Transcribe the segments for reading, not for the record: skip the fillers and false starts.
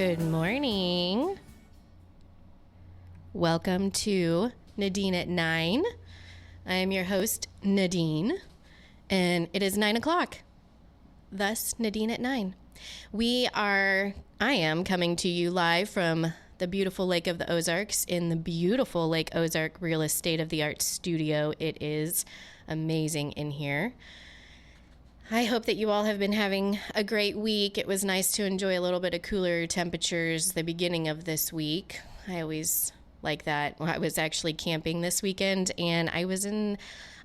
Good morning. Welcome to Nadine at 9. I am your host, Nadine, and it is 9 o'clock. Thus, Nadine at 9. I am coming to you live from the beautiful Lake of the Ozarks in the beautiful Lake Ozark Real Estate of the Arts studio. It is amazing in here. I hope that you all have been having a great week. It was nice to enjoy a little bit of cooler temperatures the beginning of this week. I always like that. Well, I was actually camping this weekend, and I was in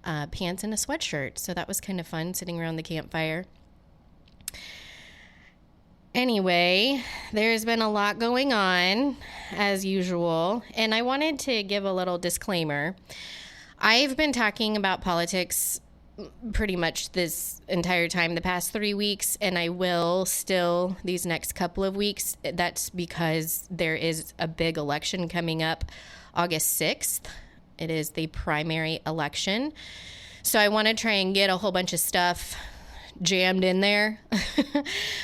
pants and a sweatshirt, so that was kind of fun, sitting around the campfire. Anyway, there's been a lot going on, as usual, and I wanted to give a little disclaimer. I've been talking about politics pretty much this entire time, the past 3 weeks, and I will still these next couple of weeks. That's because there is a big election coming up August 6th. It is the primary election. So I want to try and get a whole bunch of stuff jammed in there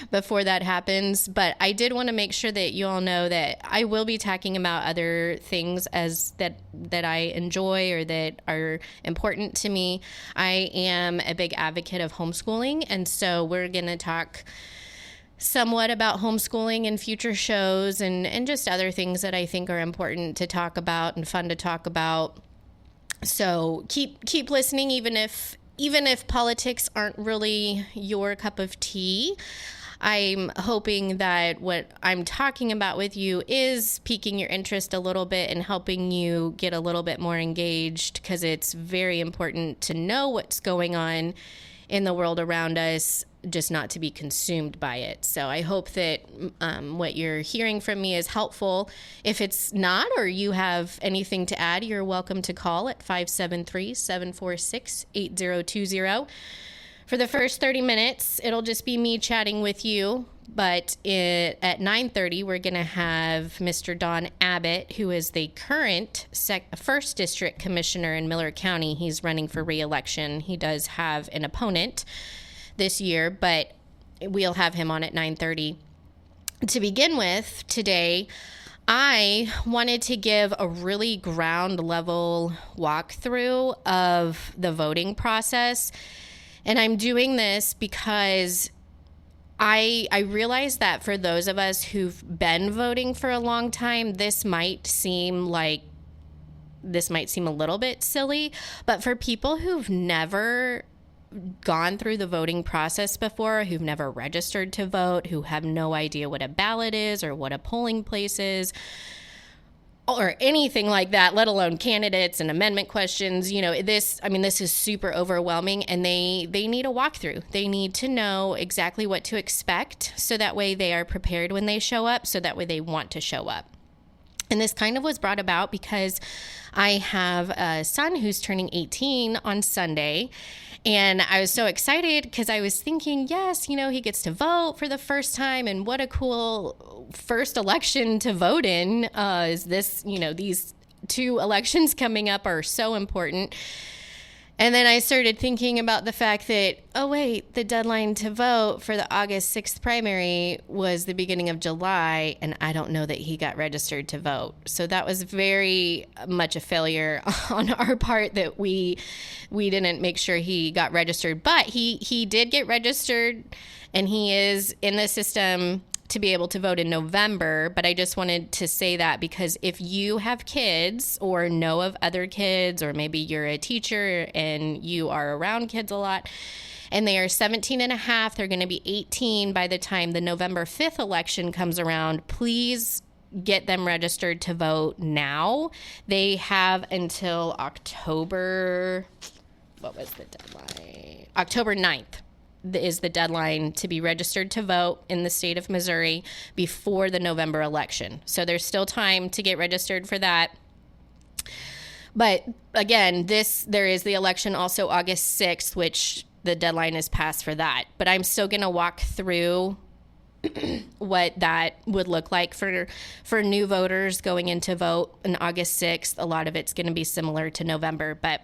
before that happens. But I did want to make sure that you all know that I will be talking about other things that I enjoy or that are important to me. I am a big advocate of homeschooling, and so we're going to talk somewhat about homeschooling in future shows and just other things that I think are important to talk about and fun to talk about. So keep listening, even if politics aren't really your cup of tea. I'm hoping that what I'm talking about with you is piquing your interest a little bit and helping you get a little bit more engaged, because it's very important to know what's going on in the world around us, just not to be consumed by it. So I hope that what you're hearing from me is helpful. If it's not, or you have anything to add, you're welcome to call at 573-746-8020. For the first 30 minutes, it'll just be me chatting with you. But at 9:30, we're going to have Mr. Don Abbett, who is the current 1st District Commissioner in Miller County. He's running for re-election. He does have an opponent this year, but we'll have him on at 9:30. To begin with, today, I wanted to give a really ground level walkthrough of the voting process. And I'm doing this because I realize that for those of us who've been voting for a long time, this might seem a little bit silly, but for people who've never gone through the voting process before, who've never registered to vote, who have no idea what a ballot is or what a polling place is, or anything like that, let alone candidates and amendment questions, this is super overwhelming, and they need a walkthrough. They need to know exactly what to expect, so that way they are prepared when they show up, so that way they want to show up. And this kind of was brought about because I have a son who's turning 18 on Sunday. And I was so excited because I was thinking, yes, he gets to vote for the first time. And what a cool first election to vote in is this. These 2 elections coming up are so important. And then I started thinking about the fact that, oh, wait, the deadline to vote for the August 6th primary was the beginning of July, and I don't know that he got registered to vote. So that was very much a failure on our part that we didn't make sure he got registered. But he did get registered, and he is in the system to be able to vote in November. But I just wanted to say that because if you have kids or know of other kids, or maybe you're a teacher and you are around kids a lot, and they are 17 and a half, they're going to be 18 by the time the November 5th election comes around, please get them registered to vote now. They have until October 9th. Is the deadline to be registered to vote in the state of Missouri before the November election. So there's still time to get registered for that. But again, there is the election also August 6th, which the deadline is passed for that. But I'm still going to walk through what that would look like for new voters going into vote on August 6th. A lot of it's going to be similar to November, but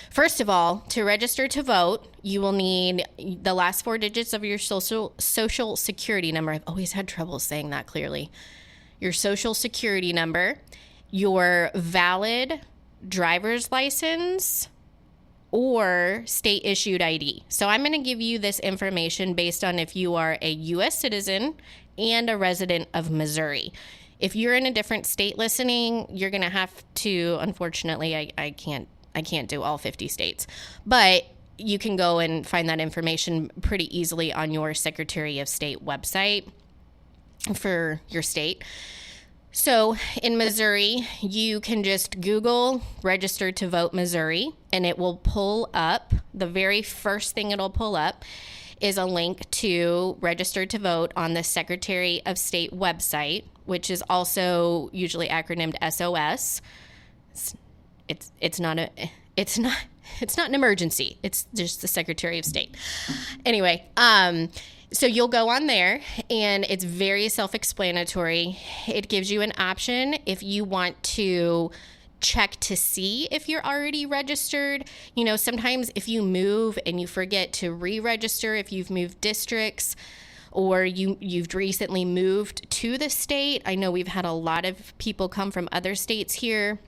First of all, to register to vote, you will need the last 4 digits of your social security number. I've always had trouble saying that clearly. Your social security number, your valid driver's license, or state issued ID. So I'm going to give you this information based on if you are a U.S. citizen and a resident of Missouri. If you're in a different state listening, you're going to have to, unfortunately, I can't do all 50 states, but you can go and find that information pretty easily on your Secretary of State website for your state. So in Missouri, you can just Google register to vote Missouri, and it will pull up, the very first thing it'll pull up is a link to register to vote on the Secretary of State website, which is also usually acronymed SOS. It's not an emergency. It's just the Secretary of State. Anyway, so you'll go on there, and it's very self-explanatory. It gives you an option if you want to check to see if you're already registered. You know, sometimes if you move and you forget to re-register, if you've moved districts or you've recently moved to the state. I know we've had a lot of people come from other states here,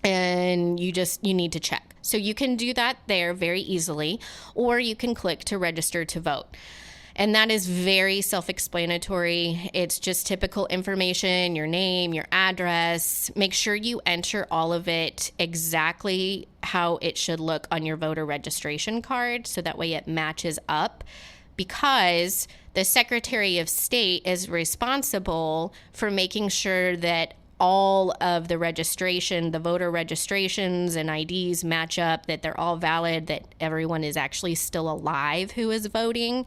and you need to check. So you can do that there very easily, or you can click to register to vote. And that is very self-explanatory. It's just typical information, your name, your address. Make sure you enter all of it exactly how it should look on your voter registration card, so that way it matches up, because the Secretary of State is responsible for making sure that all of the registration, the voter registrations and IDs match up, that they're all valid, that everyone is actually still alive who is voting,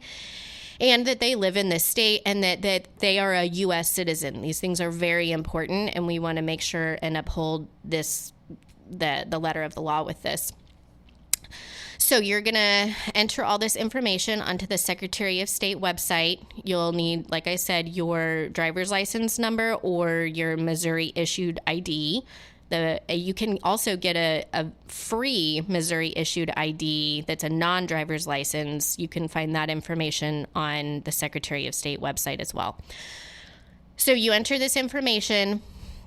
and that they live in this state, and that they are a U.S. citizen. These things are very important, and we want to make sure and uphold the letter of the law with this. So you're going to enter all this information onto the Secretary of State website. You'll need, like I said, your driver's license number or your Missouri issued ID. You can also get a free Missouri issued ID that's a non-driver's license. You can find that information on the Secretary of State website as well. So you enter this information,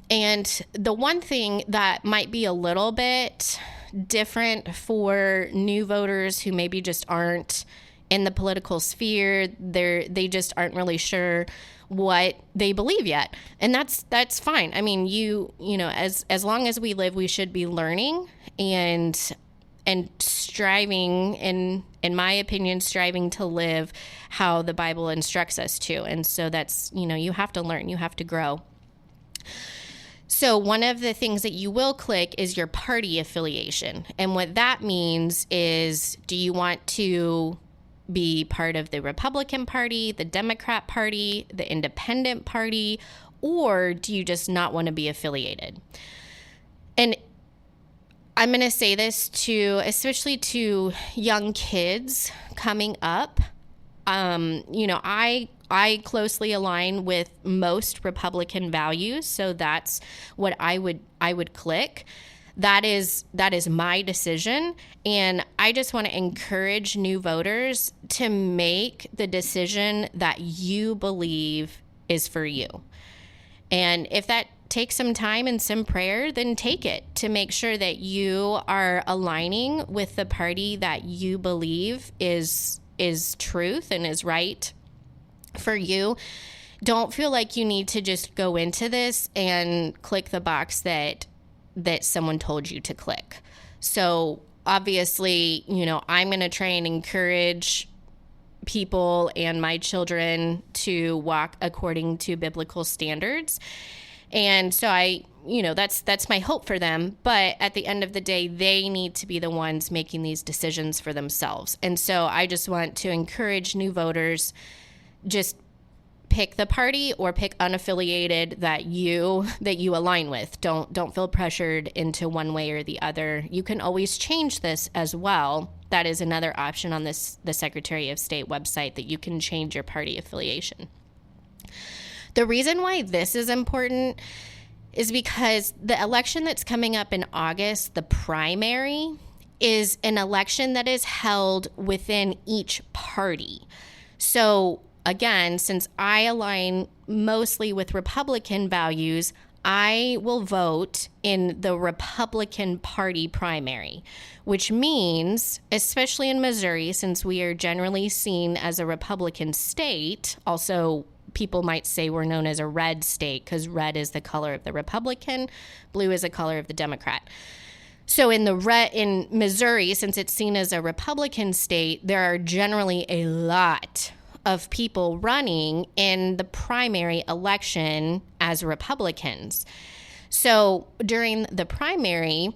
and the one thing that might be a little bit different for new voters who maybe just aren't in the political sphere, they just aren't really sure what they believe yet, and that's fine. I mean, you know, as long as we live, we should be learning and striving, in my opinion, striving to live how the Bible instructs us to. And so that's, you know, you have to learn, you have to grow. So one of the things that you will click is your party affiliation. And what that means is, do you want to be part of the Republican Party, the Democrat Party, the Independent Party, or do you just not want to be affiliated? And I'm going to say this especially to young kids coming up. You know, I closely align with most Republican values, so that's what I would click. That is my decision, and I just want to encourage new voters to make the decision that you believe is for you. And if that takes some time and some prayer, then take it to make sure that you are aligning with the party that you believe is truth and is right for you. Don't feel like you need to just go into this and click the box that someone told you to click. So obviously, you know, I'm going to try and encourage people and my children to walk according to biblical standards. And so that's my hope for them. But at the end of the day, they need to be the ones making these decisions for themselves. And so I just want to encourage new voters, just pick the party or pick unaffiliated that you align with. Don't feel pressured into one way or the other. You can always change this as well. That is another option on the Secretary of State website, that you can change your party affiliation. The reason why this is important is because the election that's coming up in August, the primary, is an election that is held within each party. So again, since I align mostly with Republican values, I will vote in the Republican Party primary, which means, especially in Missouri, since we are generally seen as a Republican state, also people might say we're known as a red state because red is the color of the Republican, blue is the color of the Democrat. So in Missouri, since it's seen as a Republican state, there are generally a lot of people running in the primary election as Republicans. So during the primary,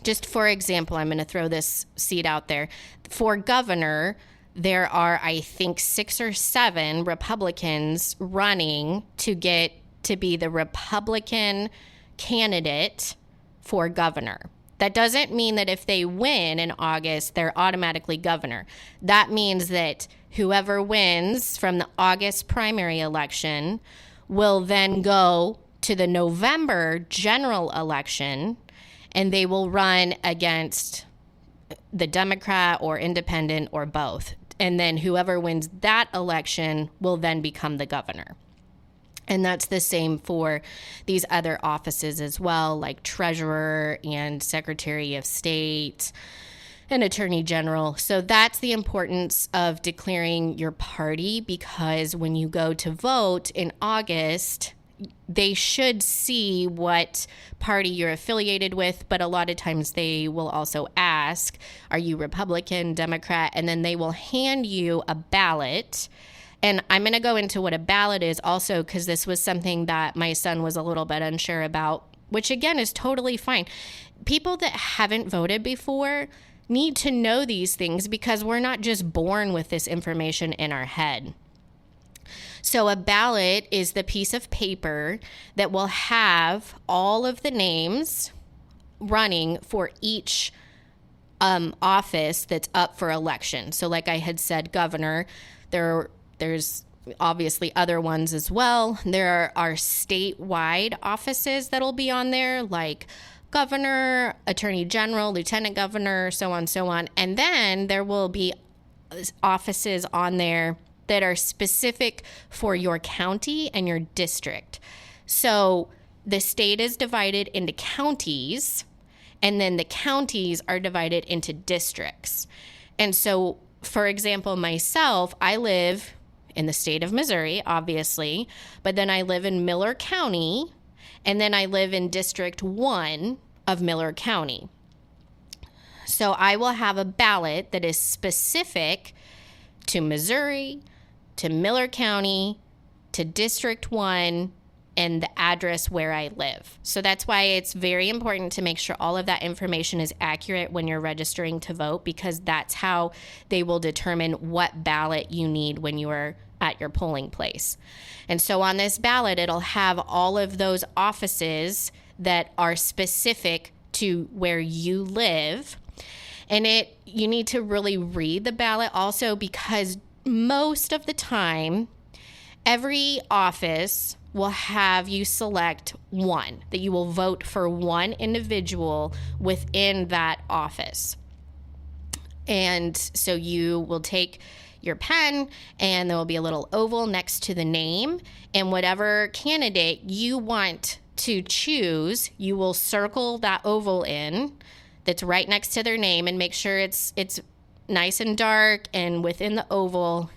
just for example, I'm going to throw this seat out there. For governor, there are, I think, 6 or 7 Republicans running to get to be the Republican candidate for governor. That doesn't mean that if they win in August, they're automatically governor. That means that whoever wins from the August primary election will then go to the November general election, and they will run against the Democrat or independent or both. And then whoever wins that election will then become the governor. And that's the same for these other offices as well, like treasurer and secretary of state and attorney general. So that's the importance of declaring your party, because when you go to vote in August, they should see what party you're affiliated with, but a lot of times they will also ask, are you Republican, Democrat? And then they will hand you a ballot. And I'm going to go into what a ballot is also, because this was something that my son was a little bit unsure about, which again is totally fine. People that haven't voted before need to know these things because we're not just born with this information in our head. So a ballot is the piece of paper that will have all of the names running for each office that's up for election. So like I had said, governor, there's obviously other ones as well. There are statewide offices that'll be on there, like governor, attorney general, lieutenant governor, so on. And then there will be offices on there that are specific for your county and your district. So the state is divided into counties, and then the counties are divided into districts. And so, for example, myself, I live in the state of Missouri, obviously, but then I live in Miller County, and then I live in District 1 of Miller County. So I will have a ballot that is specific to Missouri, to Miller County, to District 1, and the address where I live. So that's why it's very important to make sure all of that information is accurate when you're registering to vote, because that's how they will determine what ballot you need when you are at your polling place. And so on this ballot, it'll have all of those offices that are specific to where you live. And you need to really read the ballot also, because most of the time, every office will have you select one, that you will vote for one individual within that office. And so you will take your pen, and there will be a little oval next to the name, and whatever candidate you want to choose, you will circle that oval in that's right next to their name, and make sure it's nice and dark and within the oval.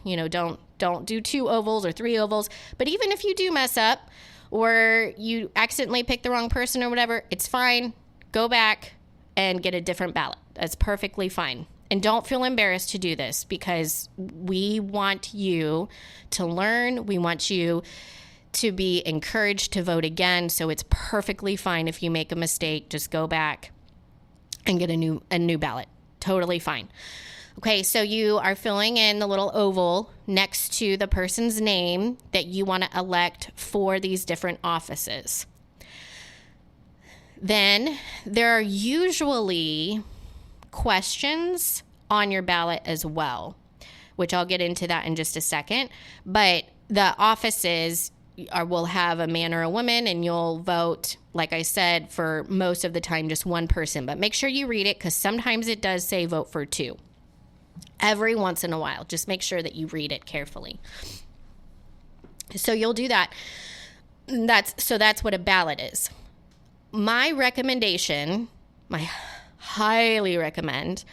Don't do 2 ovals or 3 ovals. But even if you do mess up or you accidentally pick the wrong person or whatever, it's fine. Go back and get a different ballot. That's perfectly fine. And don't feel embarrassed to do this, because we want you to learn. We want you to be encouraged to vote again. So it's perfectly fine if you make a mistake. Just go back and get a new ballot. Totally fine. Okay, so you are filling in the little oval next to the person's name that you want to elect for these different offices. Then there are usually questions on your ballot as well, which I'll get into that in just a second. But the offices, will have a man or a woman, and you'll vote, like I said, for most of the time, just one person. But make sure you read it, because sometimes it does say vote for two. Every once in a while, just make sure that you read it carefully. So you'll do that. That's what a ballot is. My recommendation, I highly recommend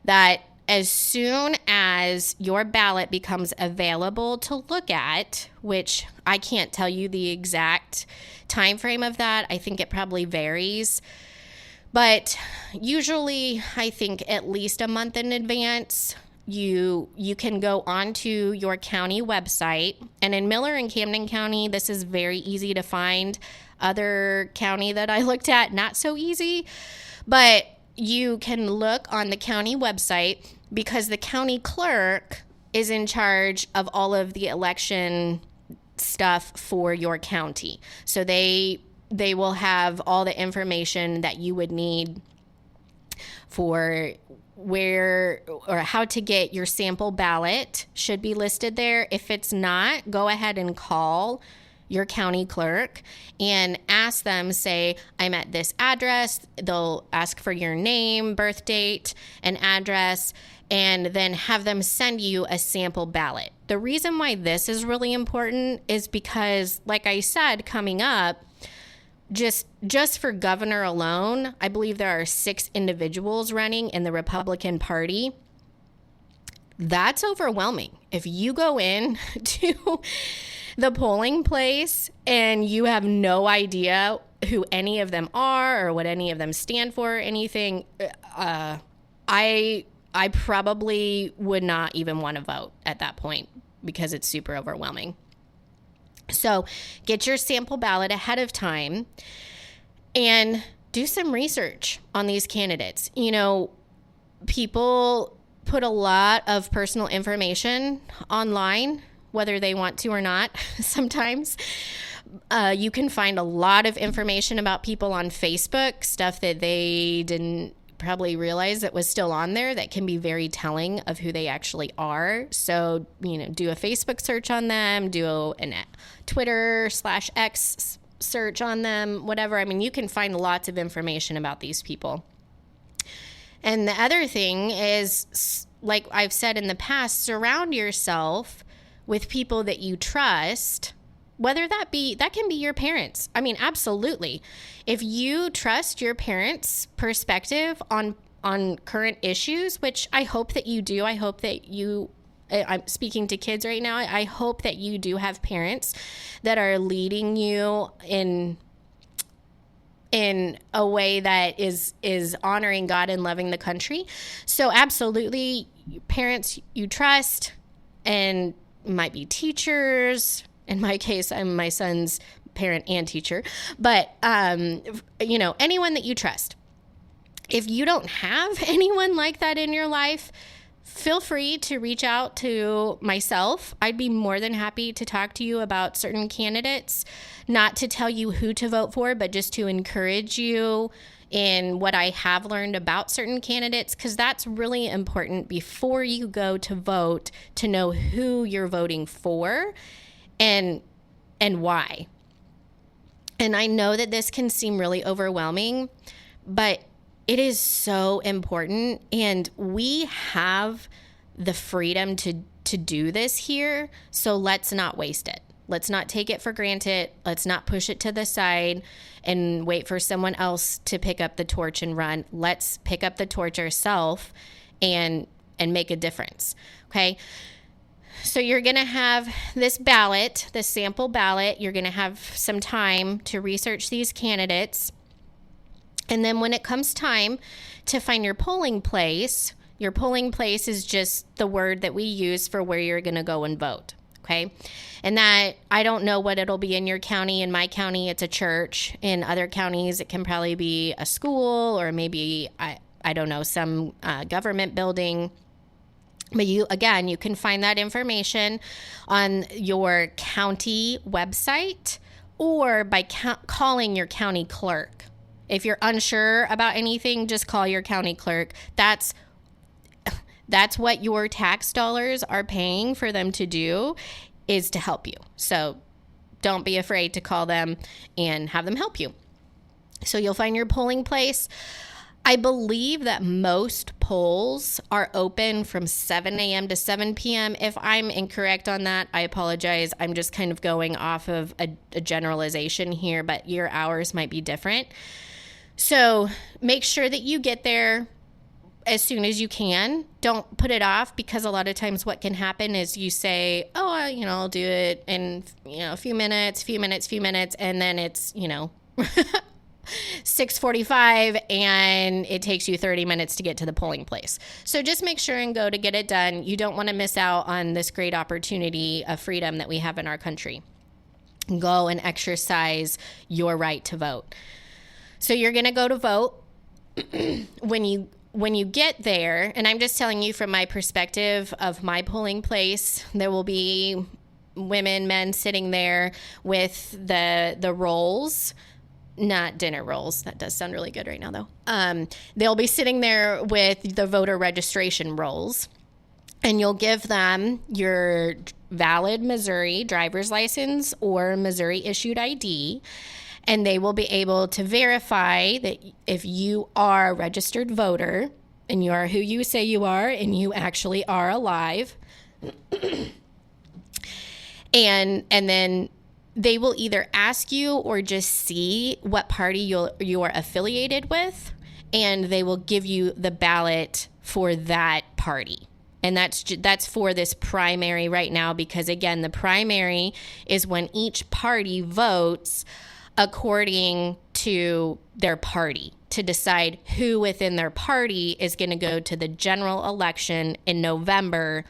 that as soon as your ballot becomes available to look at, which I can't tell you the exact time frame of that. I think it probably varies. But usually, I think at least a month in advance, you can go onto your county website. And in Miller and Camden County, this is very easy to find. Other county that I looked at, not so easy. But you can look on the county website, because the county clerk is in charge of all of the election stuff for your county. So they will have all the information that you would need for where or how to get your sample ballot should be listed there. If it's not, go ahead and call your county clerk and ask them, say, I'm at this address. They'll ask for your name, birth date, and address, and then have them send you a sample ballot. The reason why this is really important is because, like I said, coming up, just for governor alone, I believe there are 6 individuals running in the Republican Party. That's overwhelming. If you go in to the polling place and you have no idea who any of them are or what any of them stand for, anything, I probably would not even want to vote at that point, because it's super overwhelming. So get your sample ballot ahead of time and do some research on these candidates. You know, people put a lot of personal information online, whether they want to or not. Sometimes you can find a lot of information about people on Facebook, stuff that they didn't probably realize that was still on there, that can be very telling of who they actually are. So, you know, do a Facebook search on them, do a Twitter/X search on them, whatever. I mean, you can find lots of information about these people. And the other thing is, like I've said in the past, surround yourself with people that you trust, whether that can be your parents. I mean, absolutely. If you trust your parents' perspective on current issues, which I hope that you do, I'm speaking to kids right now, I hope that you do have parents that are leading you in a way that is honoring God and loving the country. So absolutely, parents you trust, and might be teachers. In my case, I'm my son's parent and teacher, but anyone that you trust. If you don't have anyone like that in your life, feel free to reach out to myself. I'd be more than happy to talk to you about certain candidates, not to tell you who to vote for, but just to encourage you in what I have learned about certain candidates, because that's really important before you go to vote, to know who you're voting for and why. And I know that this can seem really overwhelming, but it is so important, and we have the freedom to do this here, so let's not waste it. Let's not take it for granted. Let's not push it to the side and wait for someone else to pick up the torch and run. Let's pick up the torch ourselves and make a difference, okay? So you're going to have this ballot, this sample ballot. You're going to have some time to research these candidates. And then when it comes time to find your polling place is just the word that we use for where you're going to go and vote, okay? And that, I don't know what it'll be in your county. In my county, it's a church. In other counties, it can probably be a school, or maybe, I don't know, some government building. But you can find that information on your county website, or by calling your county clerk. If you're unsure about anything, just call your county clerk. That's what your tax dollars are paying for them to do, is to help you. So don't be afraid to call them and have them help you. So you'll find your polling place. I believe that most polls are open from 7 a.m. to 7 p.m. If I'm incorrect on that, I apologize. I'm just kind of going off of a generalization here, but your hours might be different. So make sure that you get there as soon as you can. Don't put it off, because a lot of times what can happen is you say, oh, I'll do it in, a few minutes, and then it's, 6:45 and it takes you 30 minutes to get to the polling place. So just make sure and go to get it done. You don't want to miss out on this great opportunity of freedom that we have in our country. Go and exercise your right to vote. So you're going to go to vote. When you get there, and I'm just telling you from my perspective of my polling place, there will be women, men sitting there with the rolls. Not dinner rolls. That does sound really good right now, though. They'll be sitting there with the voter registration rolls, and you'll give them your valid Missouri driver's license or Missouri issued ID, and they will be able to verify that if you are a registered voter and you are who you say you are and you actually are alive, and then they will either ask you or just see what party you are affiliated with, and they will give you the ballot for that party. And that's for this primary right now, because, again, the primary is when each party votes according to their party to decide who within their party is going to go to the general election in November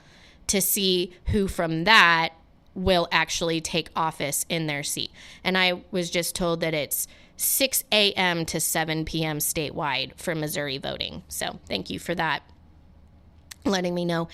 to see who from that will actually take office in their seat. And I was just told that it's 6 a.m. to 7 p.m. statewide for Missouri voting. So thank you for that, letting me know.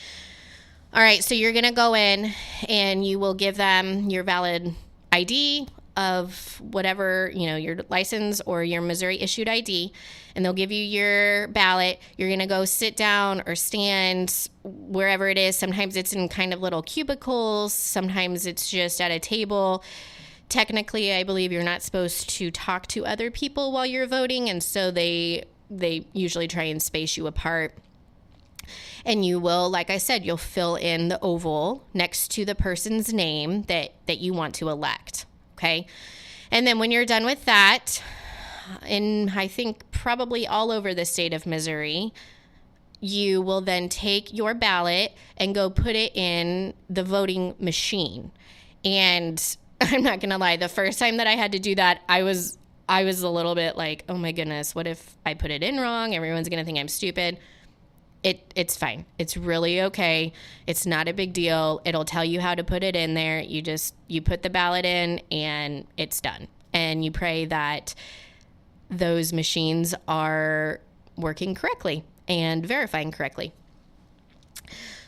All right, so you're going to go in and you will give them your valid ID of whatever, your license or your Missouri issued ID, and they'll give you your ballot. You're going to go sit down or stand wherever it is. Sometimes it's in kind of little cubicles. Sometimes it's just at a table. Technically, I believe you're not supposed to talk to other people while you're voting, and so they usually try and space you apart. And you will, like I said, you'll fill in the oval next to the person's name that you want to elect. Okay. And then when you're done with that, and I think probably all over the state of Missouri, you will then take your ballot and go put it in the voting machine. And I'm not going to lie, the first time that I had to do that, I was a little bit like, oh my goodness, what if I put it in wrong? Everyone's going to think I'm stupid. It's fine. It's really okay. It's not a big deal. It'll tell you how to put it in there. You put the ballot in and it's done. And you pray that those machines are working correctly and verifying correctly.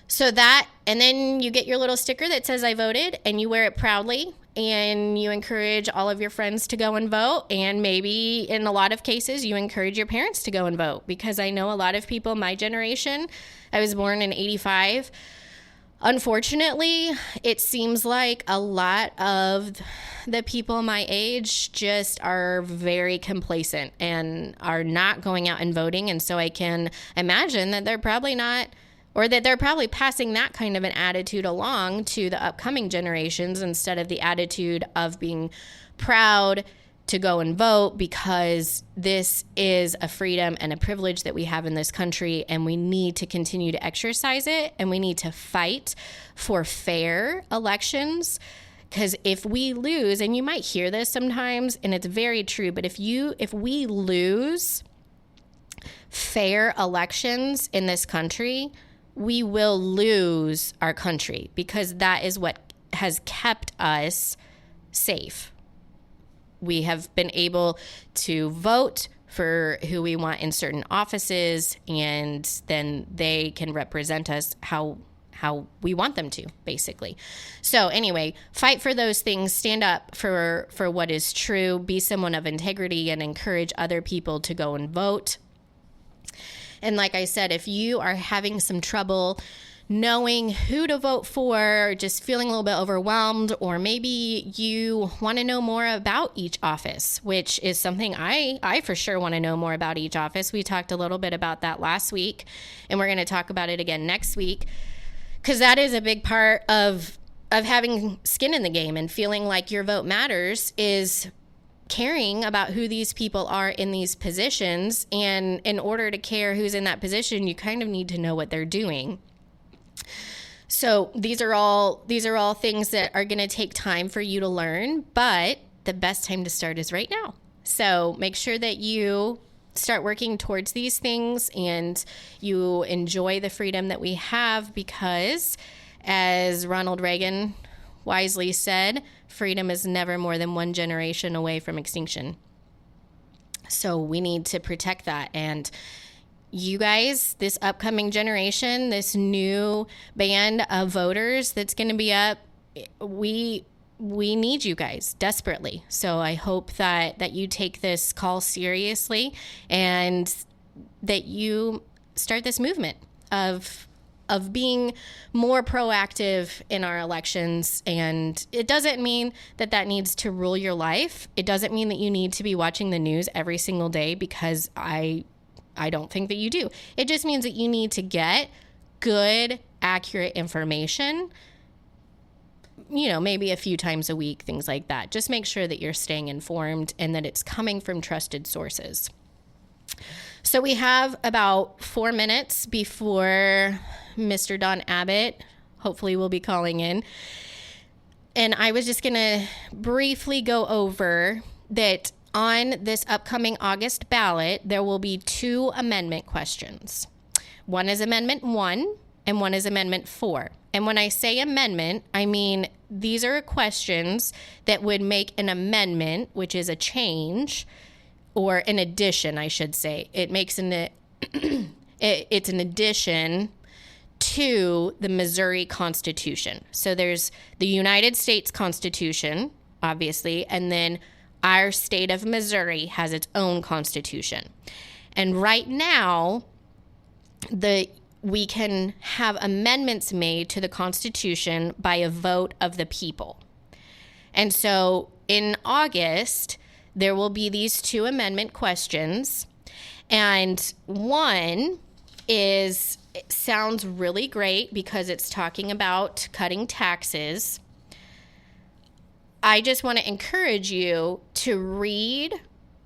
So that, and then you get your little sticker that says I voted, and you wear it proudly, and you encourage all of your friends to go and vote. And maybe in a lot of cases, you encourage your parents to go and vote, because I know a lot of people, my generation, I was born in 85. Unfortunately, it seems like a lot of the people my age just are very complacent and are not going out and voting. And so I can imagine that they're probably not, or that they're probably passing that kind of an attitude along to the upcoming generations instead of the attitude of being proud to go and vote, because this is a freedom and a privilege that we have in this country, and we need to continue to exercise it, and we need to fight for fair elections. Because if we lose, and you might hear this sometimes, and it's very true, but if we lose fair elections in this country, we will lose our country, because that is what has kept us safe. We have been able to vote for who we want in certain offices, and then they can represent us how we want them to, basically. So anyway, fight for those things, stand up for what is true, be someone of integrity, and encourage other people to go and vote. And like I said, if you are having some trouble knowing who to vote for, or just feeling a little bit overwhelmed, or maybe you want to know more about each office, which is something I for sure want to know more about each office. We talked a little bit about that last week, and we're going to talk about it again next week, because that is a big part of having skin in the game and feeling like your vote matters, is caring about who these people are in these positions. And in order to care who's in that position, you kind of need to know what they're doing. So these are all things that are going to take time for you to learn, but the best time to start is right now. So make sure that you start working towards these things and you enjoy the freedom that we have, because as Ronald Reagan wisely said, freedom is never more than one generation away from extinction. So we need to protect that. And you guys, this upcoming generation, this new band of voters that's going to be up, we need you guys desperately. So I hope that you take this call seriously and that you start this movement of being more proactive in our elections. And it doesn't mean that needs to rule your life. It doesn't mean that you need to be watching the news every single day, because I don't think that you do. It just means that you need to get good, accurate information, maybe a few times a week, things like that. Just make sure that you're staying informed and that it's coming from trusted sources. So we have about 4 minutes before Mr. Don Abbett hopefully will be calling in. And I was just going to briefly go over that on this upcoming August ballot, there will be 2 amendment questions. One is Amendment 1 and one is Amendment 4. And when I say amendment, I mean these are questions that would make an amendment, which is a change, or an addition, I should say. It makes it's an addition to the Missouri Constitution. So there's the United States Constitution, obviously, and then our state of Missouri has its own constitution. And right now, we can have amendments made to the Constitution by a vote of the people. And so in August, there will be these 2 amendment questions. And one sounds really great because it's talking about cutting taxes. I just want to encourage you to read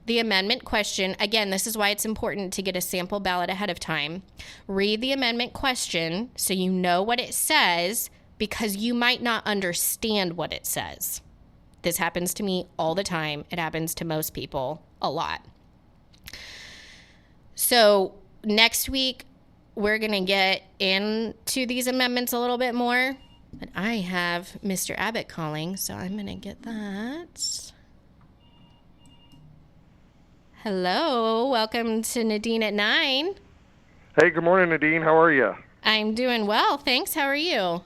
the amendment question. Again, this is why it's important to get a sample ballot ahead of time. Read the amendment question so you know what it says, because you might not understand what it says. This happens to me all the time. It happens to most people a lot. So next week, we're going to get into these amendments a little bit more. But I have Mr. Abbott calling, so I'm going to get that. Hello, welcome to Nadine at 9. Hey, good morning, Nadine. How are you? I'm doing well, thanks. How are you?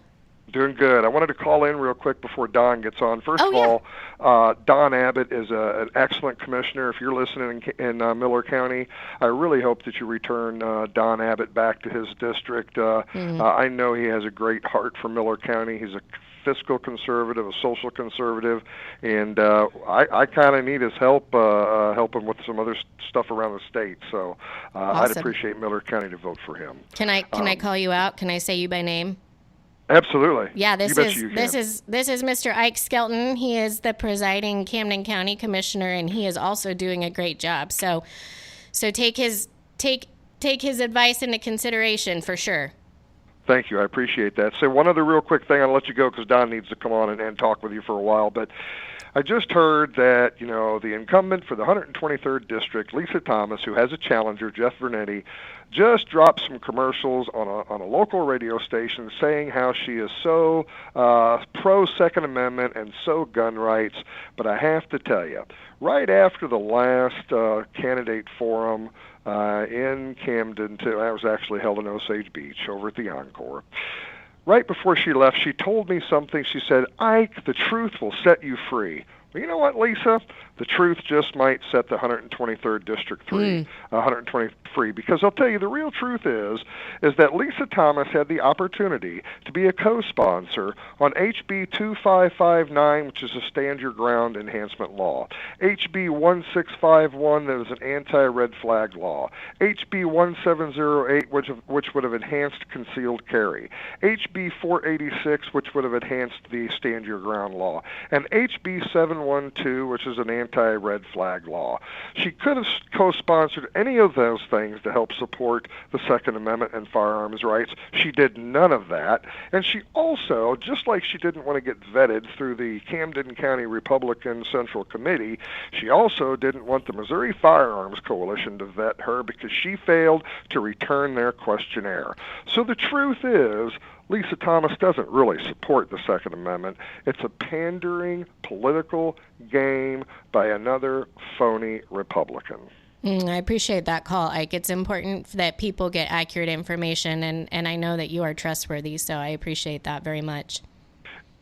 Doing good. I wanted to call in real quick before Don gets on. First of all, Don Abbott is an excellent commissioner. If you're listening in Miller County, I really hope that you return Don Abbott back to his district. I know he has a great heart for Miller County. He's a fiscal conservative, a social conservative, and I kind of need his help helping with some other stuff around the state. So awesome. I'd appreciate Miller County to vote for him. Can I call you out? Can I say you by name? Absolutely. Yeah, this is Mr. Ike Skelton. He is the presiding Camden County Commissioner, and he is also doing a great job. So take his advice into consideration for sure. Thank you. I appreciate that. So one other real quick thing, I'll let you go because Don needs to come on and talk with you for a while. But I just heard that, the incumbent for the 123rd District, Lisa Thomas, who has a challenger, Jeff Vernetti, just dropped some commercials on a local radio station saying how she is so pro-Second Amendment and so gun rights. But I have to tell you, right after the last candidate forum in Camden, I was actually held in Osage Beach over at the Encore. Right before she left, she told me something. She said, "Ike, the truth will set you free." Well, you know what, Lisa? The truth just might set the 123rd District 120 free, because I'll tell you, the real truth is that Lisa Thomas had the opportunity to be a co-sponsor on HB 2559, which is a Stand Your Ground enhancement law, HB 1651, that is an anti-red flag law, HB 1708, which would have enhanced concealed carry, HB 486, which would have enhanced the Stand Your Ground law, and HB 712, which is an anti-red flag law. She could have co-sponsored any of those things to help support the Second Amendment and firearms rights. She did none of that, and she also, just like she didn't want to get vetted through the Camden County Republican Central Committee, she also didn't want the Missouri Firearms Coalition to vet her because she failed to return their questionnaire. So the truth is, Lisa Thomas doesn't really support the Second Amendment. It's a pandering political game by another phony Republican. I appreciate that call, Ike. It's important that people get accurate information, and I know that you are trustworthy, so I appreciate that very much.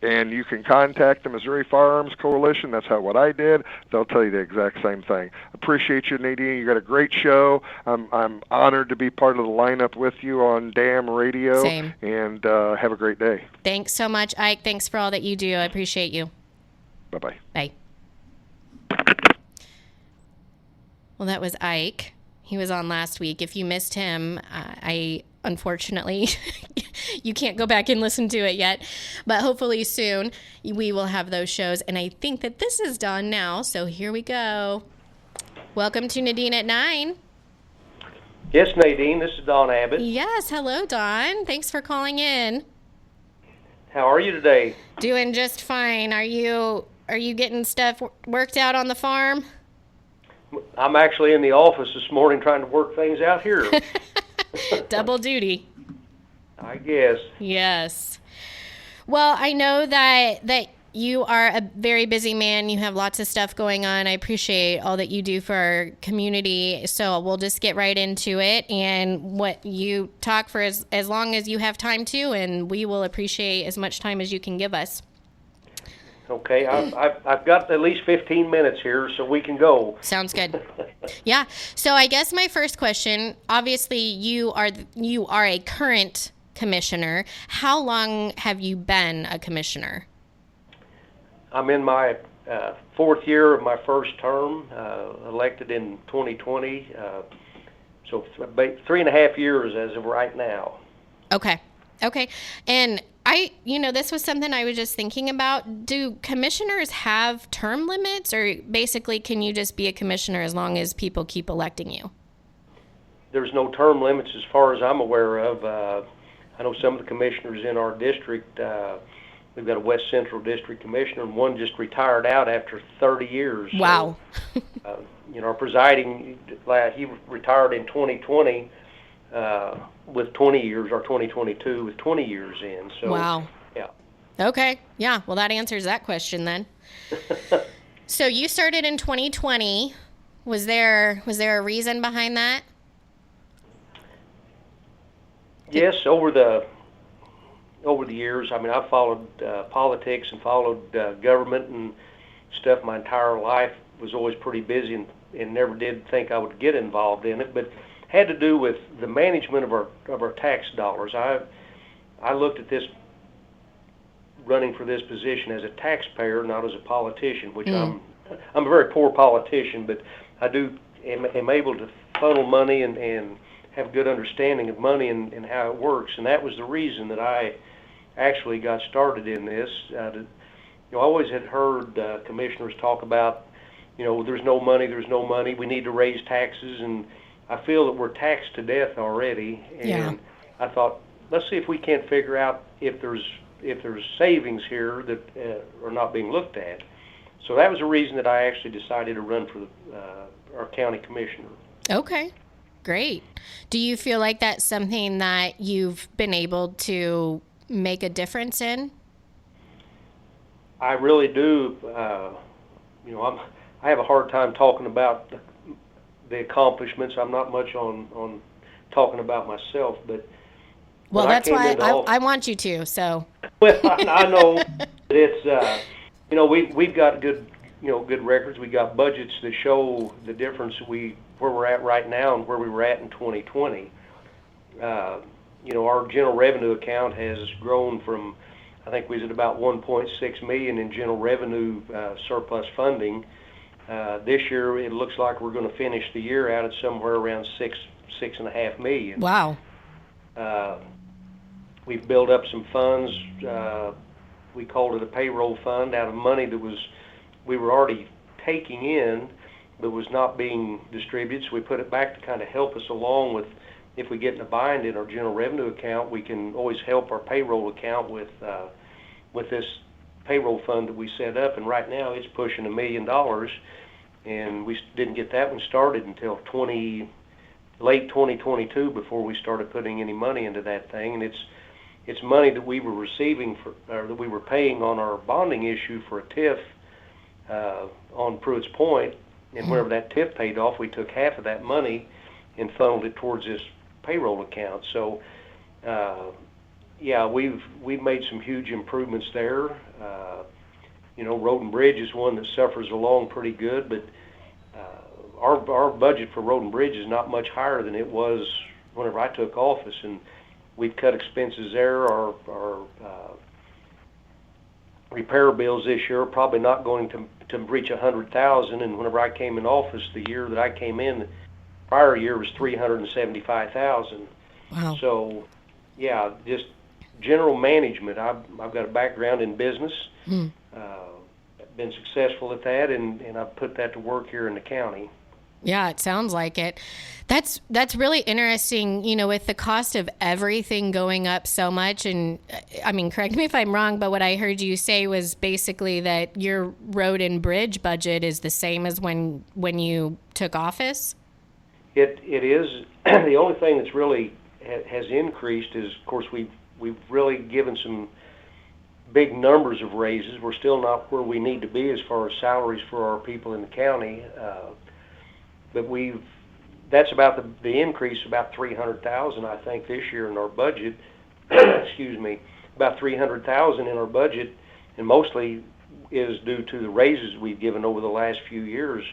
And you can contact the Missouri Firearms Coalition. That's what I did. They'll tell you the exact same thing. Appreciate you, Nadine. You got a great show. I'm honored to be part of the lineup with you on DAM Radio. Same. And have a great day. Thanks so much, Ike. Thanks for all that you do. I appreciate you. Bye-bye. Bye. Well, that was Ike. He was on last week. If you missed him, unfortunately, you can't go back and listen to it yet, but hopefully soon we will have those shows. And I think that this is done now, so here we go. Welcome to Nadine at 9. Yes, Nadine, this is Don Abbott. Yes, hello, Don. Thanks for calling in. How are you today? Doing just fine. Are you getting stuff worked out on the farm? I'm actually in the office this morning trying to work things out here. Double duty. I guess. Yes. Well, I know that you are a very busy man. You have lots of stuff going on. I appreciate all that you do for our community. So we'll just get right into it. And what you talk for as long as you have time to, and we will appreciate as much time as you can give us. Okay, I've got at least 15 minutes here, so we can go. Sounds good. Yeah. So I guess my first question, obviously you are a current commissioner. How long have you been a commissioner? I'm in my fourth year of my first term, elected in 2020, so about 3.5 years as of right now. Okay. And this was something I was just thinking about. Do commissioners have term limits, or basically can you just be a commissioner as long as people keep electing you? There's no term limits as far as I'm aware of. I know some of the commissioners in our district, we've got a West Central District commissioner, and one just retired out after 30 years. Wow. So, our presiding, he retired in 2020. With 20 years, or 2022 with 20 years in. So, wow. Yeah. Okay. Yeah. Well, that answers that question then. So you started in 2020. Was there a reason behind that? Yes, over the years. I mean, I've followed politics and followed government and stuff my entire life. Was always pretty busy and never did think I would get involved in it, but had to do with the management of our tax dollars. I looked at this, running for this position, as a taxpayer, not as a politician, which I'm a very poor politician, but I am able to funnel money and have a good understanding of money and how it works, and that was the reason that I actually got started in this. I always had heard commissioners talk about, there's no money, we need to raise taxes, and I feel that we're taxed to death already, and yeah. I thought, let's see if we can't figure out if there's savings here that are not being looked at. So that was the reason that I actually decided to run for our county commissioner. Okay, great. Do you feel like that's something that you've been able to make a difference in? I really do. I have a hard time talking about the accomplishments. I'm not much on talking about myself, but well, that's why I want you to. So well, I know that it's we've got good good records. We got budgets that show the difference where we're at right now and where we were at in 2020. Our general revenue account has grown from, I think we was at about 1.6 million in general revenue surplus funding. This year, it looks like we're going to finish the year out at somewhere around 6.5 million. Wow. We've built up some funds. We called it a payroll fund out of money that we were already taking in, but was not being distributed. So we put it back to kind of help us along with, if we get in a bind in our general revenue account, we can always help our payroll account with this payroll fund that we set up. And right now it's pushing $1 million, and we didn't get that one started until late 2022 before we started putting any money into that thing. And it's money that we were receiving that we were paying on our bonding issue for a TIF on Pruitt's Point. And whenever that TIF paid off, we took half of that money and funneled it towards this payroll account. So, we've made some huge improvements there. Road and Bridge is one that suffers along pretty good, but our budget for Road and Bridge is not much higher than it was whenever I took office, and we've cut expenses there. Our repair bills this year are probably not going to reach 100,000, and whenever I came in office, the year that I came in, the prior year was 375,000. Wow. So, just general management. I've got a background in business. Been successful at that, and I've put that to work here in the county. Yeah, it sounds like it. That's really interesting, with the cost of everything going up so much. And I mean, correct me if I'm wrong, but what I heard you say was basically that your road and bridge budget is the same as when you took office? It is. The only thing that's really has increased is, of course, we've really given some big numbers of raises. We're still not where we need to be as far as salaries for our people in the county. But that's about the increase, about 300,000, I think, this year in our budget. Excuse me, about 300,000 in our budget, and mostly is due to the raises we've given over the last few years.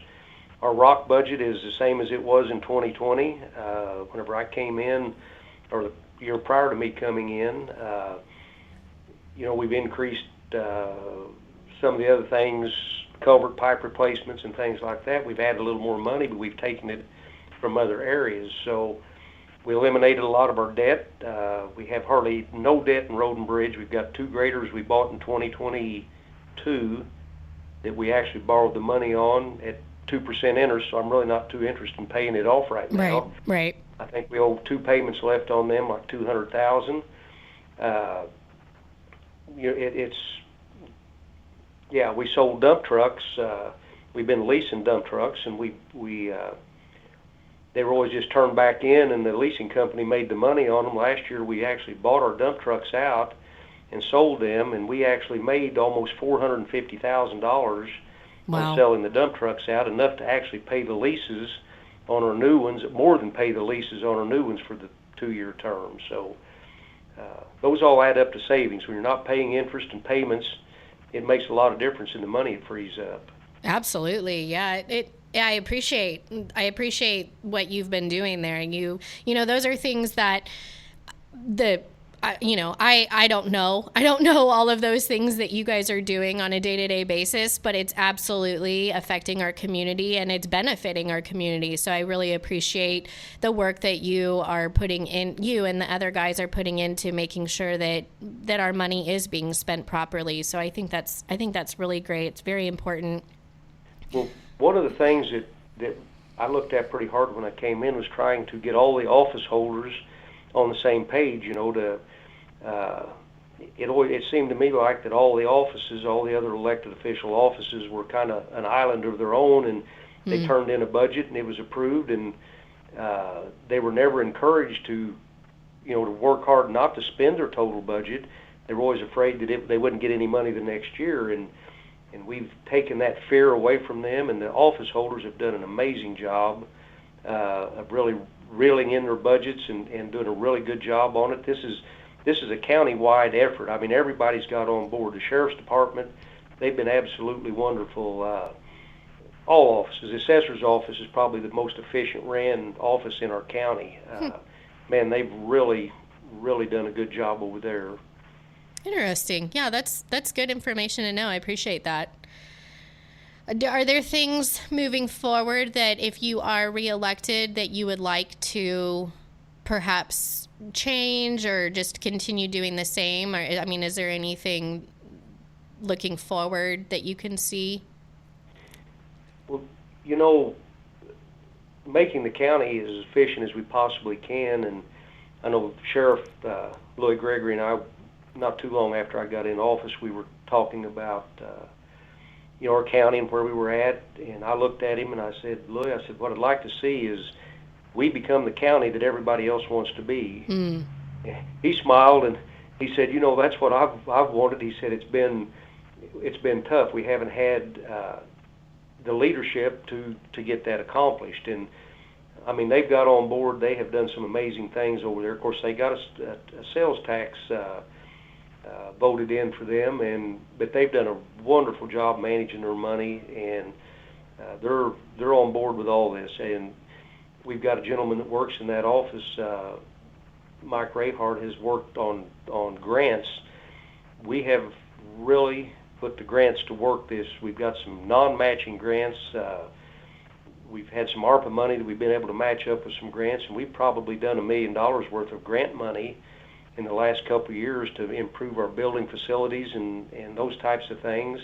Our rock budget is the same as it was in 2020. Whenever I came in, or the year prior to me coming in, we've increased some of the other things, culvert pipe replacements and things like that. We've added a little more money, but we've taken it from other areas. So we eliminated a lot of our debt. We have hardly no debt in Road and Bridge. We've got 2 graders we bought in 2022 that we actually borrowed the money on at 2% interest, so I'm really not too interested in paying it off right now. Right. I think we owe 2 payments left on them, like $200,000. We sold dump trucks. We've been leasing dump trucks, and they were always just turned back in, and the leasing company made the money on them. Last year, we actually bought our dump trucks out and sold them, and we actually made almost $450,000 on selling the dump trucks out, enough to actually pay the leases on our new ones, more than pay the leases on our new ones for the 2-year term. So those all add up to savings. When you're not paying interest and payments, it makes a lot of difference in the money it frees up. Absolutely, yeah. I appreciate what you've been doing there, and those are things that I don't know. I don't know all of those things that you guys are doing on a day-to-day basis, but it's absolutely affecting our community and it's benefiting our community. So I really appreciate the work that you are putting in, you and the other guys are putting into making sure that our money is being spent properly. So I think that's really great. It's very important. Well, one of the things that I looked at pretty hard when I came in was trying to get all the office holders on the same page, it seemed to me like that all the offices, all the other elected official offices were kind of an island of their own, and they turned in a budget and it was approved, and they were never encouraged to work hard not to spend their total budget. They were always afraid that they wouldn't get any money the next year, and we've taken that fear away from them, and the office holders have done an amazing job of really reeling in their budgets and doing a really good job on it. This is a county-wide effort. I mean, everybody's got on board. The Sheriff's Department they've been absolutely wonderful. All offices. The assessor's office is probably the most efficient ran office in our county. Man, they've really done a good job over there. Interesting. Yeah, that's good information to know. I appreciate that. Are there things moving forward that if you are reelected that you would like to perhaps change or just continue doing the same? Or, I mean, is there anything looking forward that you can see? Well, you know, making the county as efficient as we possibly can, and I know Sheriff Louis Gregory and I, not too long after I got in office, we were talking about our county and where we were at, and I looked at him and I said, Louis, I said, what I'd like to see is we become the county that everybody else wants to be. He smiled and he said, that's what I've wanted. He said, it's been tough. We haven't had the leadership to get that accomplished. And I mean, they've got on board. They have done some amazing things over there. Of course, they got a sales tax voted in for them, but they've done a wonderful job managing their money, and they're on board with all this. And we've got a gentleman that works in that office, Mike Rayhart, has worked on grants. We have really put the grants to work. We've got some non-matching grants. We've had some ARPA money that we've been able to match up with some grants, and we've probably done $1 million worth of grant money in the last couple of years to improve our building facilities and those types of things.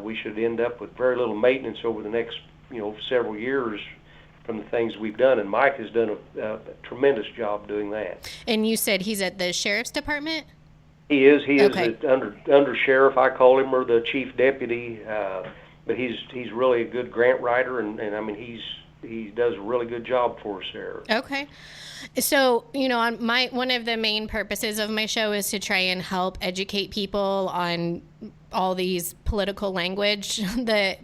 We should end up with very little maintenance over the next several years from the things we've done, and Mike has done a tremendous job doing that. And you said he's at the Sheriff's Department? He is. He Okay. is under sheriff. I call him, or the chief deputy. But he's really a good grant writer, and I mean he does a really good job for us there. Okay. So, on one of the main purposes of my show is to try and help educate people on all these political language that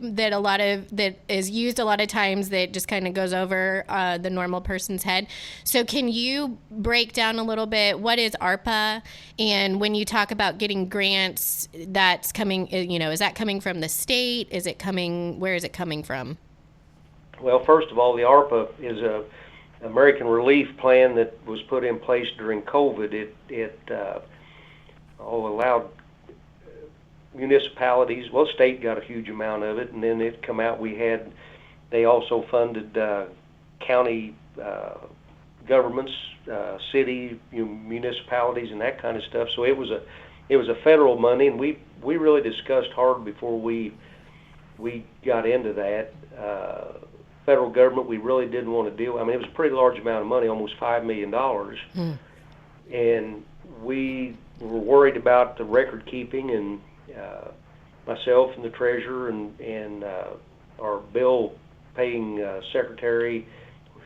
is used a lot of times that just kind of goes over the normal person's head. So can you break down a little bit what is ARPA, and when you talk about getting grants, that's coming, is that coming from the state? Where is it coming from? Well, first of all, the ARPA is a American Relief Plan that was put in place during COVID. It allowed municipalities, state got a huge amount of it, and then it come out, they also funded county governments, city municipalities, and that kind of stuff. So it was a federal money, and we really discussed hard before we got into that. Federal government, we really didn't want to deal. I mean, it was a pretty large amount of money, almost $5 million, and we were worried about the record keeping, and myself and the treasurer and our bill paying secretary,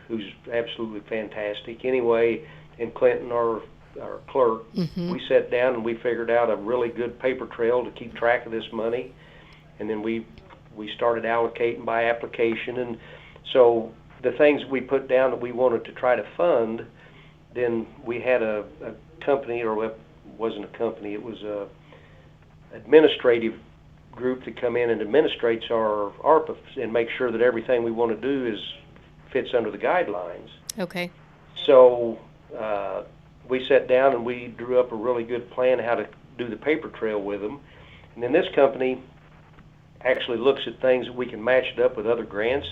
who's absolutely fantastic anyway, and Clinton, our clerk, we sat down and we figured out a really good paper trail to keep track of this money, and then we started allocating by application. And so the things we put down that we wanted to try to fund, then we had a company, or it wasn't a company, it was a administrative group that come in and administrates our ARPA and make sure that everything we want to do fits under the guidelines. Okay. So we sat down and we drew up a really good plan how to do the paper trail with them. And then this company actually looks at things that we can match it up with other grants.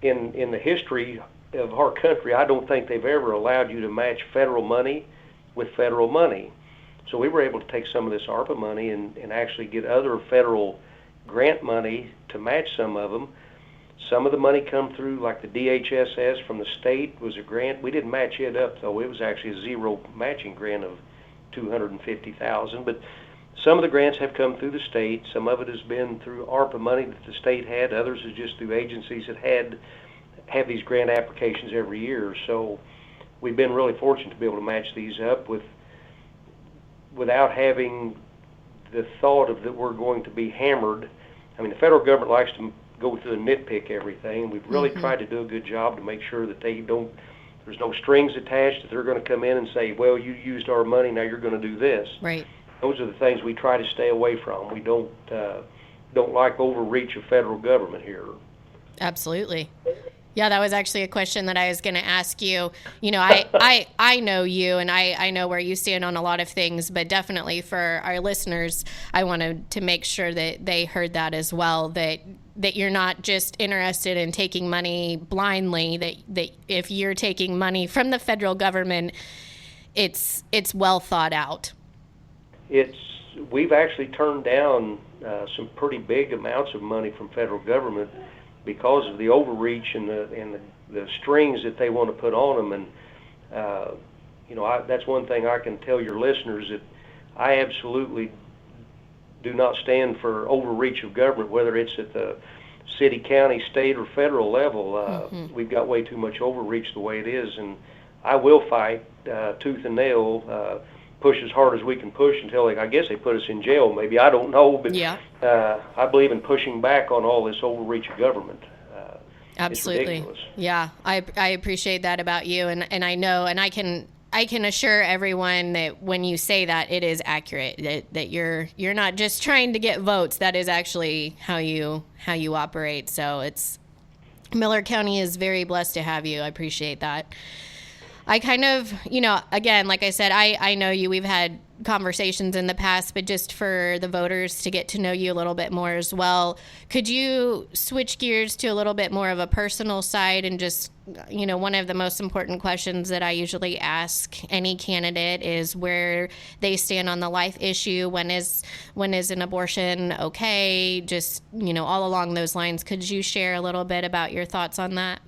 In the history of our country, I don't think they've ever allowed you to match federal money with federal money. So we were able to take some of this ARPA money and actually get other federal grant money to match some of them. Some of the money come through, like the DHSS from the state was a grant. We didn't match it up, though. It was actually a zero matching grant of $250,000. But some of the grants have come through the state. Some of it has been through ARPA money that the state had. Others is just through agencies that have these grant applications every year. So we've been really fortunate to be able to match these up without having the thought of that we're going to be hammered. I mean, the federal government likes to go through and nitpick everything. We've really tried to do a good job to make sure that there's no strings attached, that they're going to come in and say, well, you used our money, now you're going to do this. Right. those are the things we try to stay away from. We don't like overreach of federal government here. Absolutely. Yeah, that was actually a question that I was going to ask you. You know, I know you, and I know where you stand on a lot of things, but definitely for our listeners, I wanted to make sure that they heard that as well, that you're not just interested in taking money blindly, that if you're taking money from the federal government, it's well thought out. We've actually turned down some pretty big amounts of money from federal government because of the overreach and the strings that they want to put on them. And that's one thing I can tell your listeners, that I absolutely do not stand for overreach of government, whether it's at the city, county, state, or federal level. We've got way too much overreach the way it is, and I will fight tooth and nail, push as hard as we can push until I guess they put us in jail. Maybe, I don't know, but yeah. I believe in pushing back on all this overreach of government. Absolutely. It's ridiculous. Yeah, I appreciate that about you, and I know, and I can assure everyone that when you say that, it is accurate, that you're not just trying to get votes. That is actually how you operate. So Miller County is very blessed to have you. I appreciate that. I kind of, again, like I said, I know you. We've had conversations in the past, but just for the voters to get to know you a little bit more as well, could you switch gears to a little bit more of a personal side? And just, one of the most important questions that I usually ask any candidate is where they stand on the life issue. When is an abortion okay? Just, all along those lines. Could you share a little bit about your thoughts on that?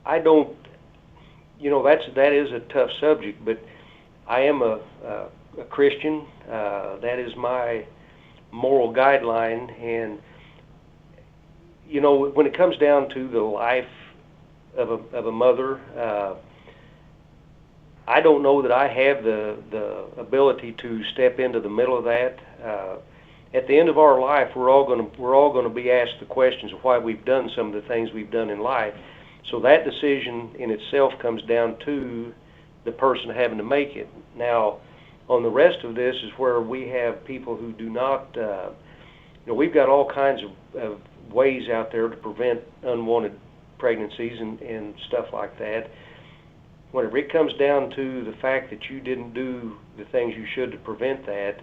I don't, that is a tough subject, but I am a Christian. That is my moral guideline. And, when it comes down to the life of a mother, I don't know that I have the ability to step into the middle of that. At the end of our life, we're all going to be asked the questions of why we've done some of the things we've done in life. So that decision in itself comes down to the person having to make it. Now, on the rest of this is where we have people who do not, we've got all kinds of ways out there to prevent unwanted pregnancies and stuff like that. Whenever it comes down to the fact that you didn't do the things you should to prevent that,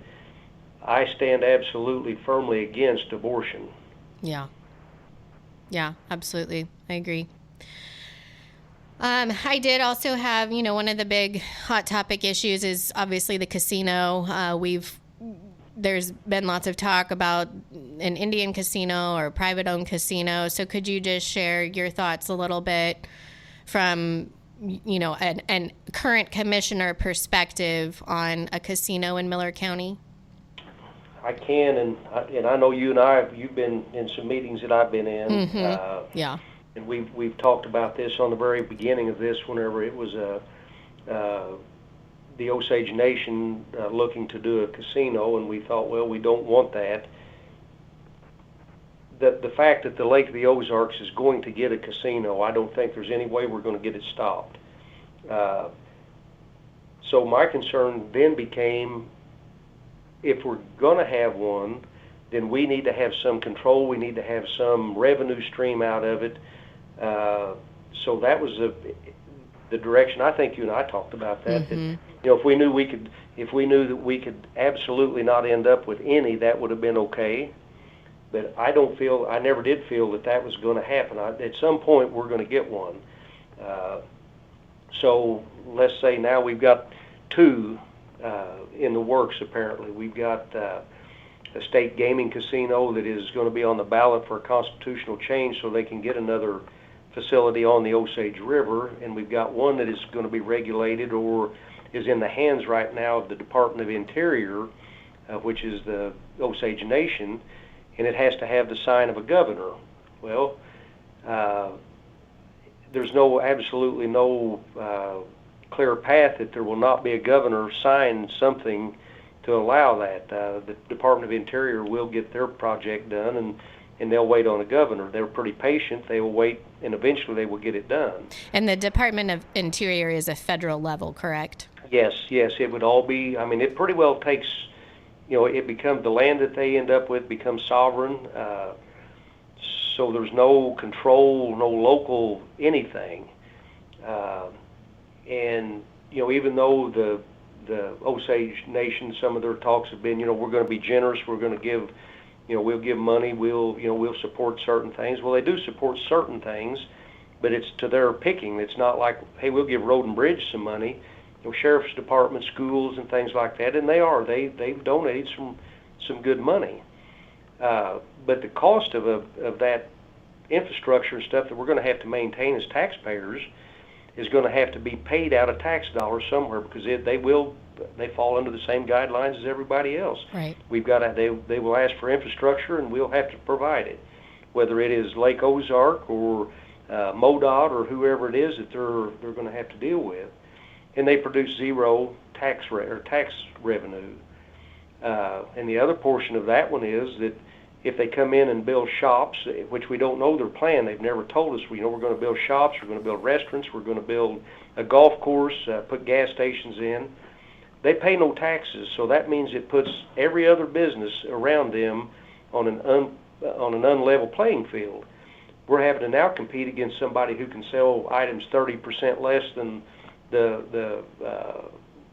I stand absolutely firmly against abortion. Yeah. Yeah, absolutely. I agree. I did also have, one of the big hot topic issues is obviously the casino. There's been lots of talk about an Indian casino or private-owned casino. So could you just share your thoughts a little bit from, an current commissioner perspective on a casino in Miller County? I can, and I know you and you've been in some meetings that I've been in. Mm-hmm. Yeah. And we've talked about this on the very beginning of this, whenever it was the Osage Nation looking to do a casino, and we thought, well, we don't want that. The fact that the Lake of the Ozarks is going to get a casino, I don't think there's any way we're going to get it stopped. So my concern then became, if we're going to have one, then we need to have some control. We need to have some revenue stream out of it. So that was the direction. I think you and I talked about that. Mm-hmm. That if we knew that we could absolutely not end up with any, that would have been okay. But I never did feel that was going to happen. At some point, we're going to get one. So let's say now we've got two in the works. Apparently, we've got a state gaming casino that is going to be on the ballot for a constitutional change, so they can get another facility on the Osage River, and we've got one that is going to be regulated or is in the hands right now of the Department of Interior, which is the Osage Nation, and it has to have the sign of a governor. Well, there's absolutely no clear path that there will not be a governor sign something to allow that. The Department of Interior will get their project done, and they'll wait on a governor. They're pretty patient. They will wait, and eventually they will get it done. And the Department of Interior is a federal level, correct? Yes, it would all be, I mean, it pretty well takes, it becomes, the land that they end up with becomes sovereign, so there's no control, no local anything. And, even though the Osage Nation, some of their talks have been, we're going to be generous, we're going to give, we'll give money, we'll support certain things. Well, they do support certain things, but it's to their picking. It's not like, hey, we'll give Road and Bridge some money, sheriff's department, schools, and things like that, and they've donated some good money. But the cost of that infrastructure and stuff that we're going to have to maintain as taxpayers is going to have to be paid out of tax dollars somewhere, because they fall under the same guidelines as everybody else. Right. They will ask for infrastructure, and we'll have to provide it, whether it is Lake Ozark or MoDOT or whoever it is that they're going to have to deal with. And they produce zero tax revenue. And the other portion of that one is that if they come in and build shops, which we don't know their plan, they've never told us. We know we're going to build shops, we're going to build restaurants, we're going to build a golf course, put gas stations in. They pay no taxes, so that means it puts every other business around them on an unlevel playing field. We're having to now compete against somebody who can sell items 30% less than the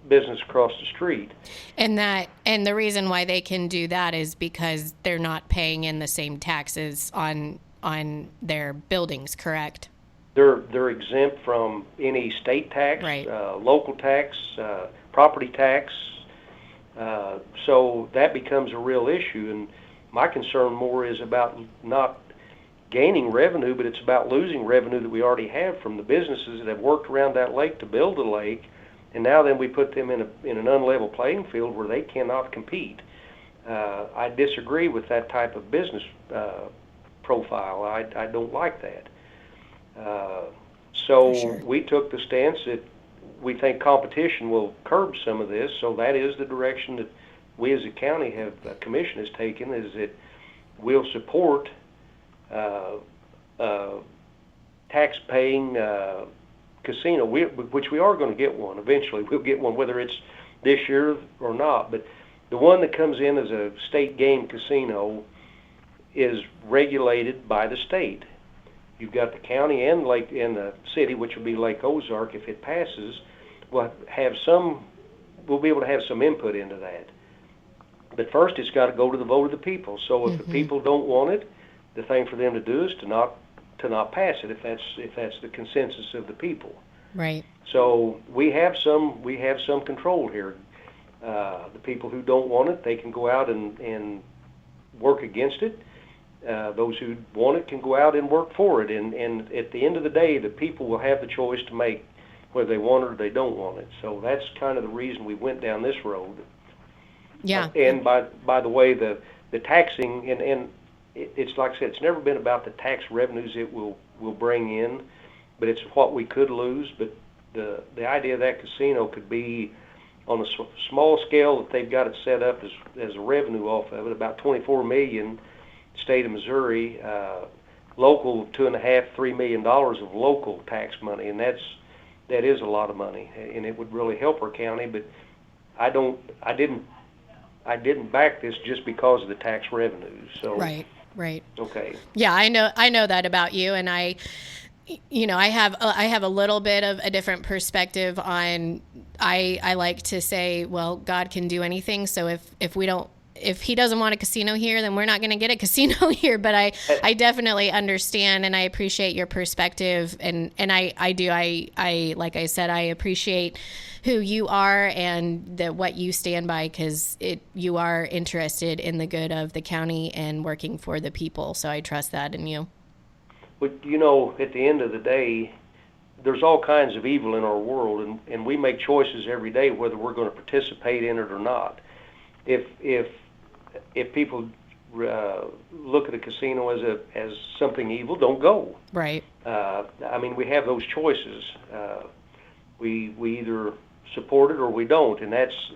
business across the street. And the reason why they can do that is because they're not paying in the same taxes on their buildings, correct? They're exempt from any state tax, right. Local tax, property tax. So that becomes a real issue. And my concern more is about not gaining revenue, but it's about losing revenue that we already have from the businesses that have worked around that lake to build a lake, and now then we put them in an unlevel playing field where they cannot compete. I disagree with that type of business profile. I don't like that. So sure. We took the stance that we think competition will curb some of this, so that is the direction that we as a county commission has taken, is that we'll support tax-paying casino, which we are going to get one eventually. We'll get one whether it's this year or not. But the one that comes in as a state game casino is regulated by the state. You've got the county and the city, which will be Lake Ozark. If it passes, we'll be able to have some input into that. But first, it's got to go to the vote of the people. So if the people don't want it, the thing for them to do is to not pass it, if that's the consensus of the people. Right. So we have some control here. The people who don't want it, they can go out and work against it. Those who want it can go out and work for it. And at the end of the day, the people will have the choice to make whether they want it or they don't want it. So that's kind of the reason we went down this road. Yeah. And by the way, the taxing and it's like I said, it's never been about the tax revenues it will bring in, but it's what we could lose. But the idea of that casino could be on a small scale that they've got it set up as a revenue off of it, about $24 million, state of Missouri, local $2.5–3 million of local tax money, and that is a lot of money, and it would really help our county. But I didn't back this just because of the tax revenues. So Right. Okay. Yeah, I know that about you, and I have a little bit of a different perspective on. I like to say, well, God can do anything. So if he doesn't want a casino here, then we're not going to get a casino here. But I definitely understand, and I appreciate your perspective, and I do. Like I said, I appreciate who you are and what you stand by, because you are interested in the good of the county and working for the people. So I trust that in you. But at the end of the day, there's all kinds of evil in our world, and we make choices every day whether we're going to participate in it or not. If people look at a casino as something evil, don't go. Right. We have those choices. We either support it or we don't, and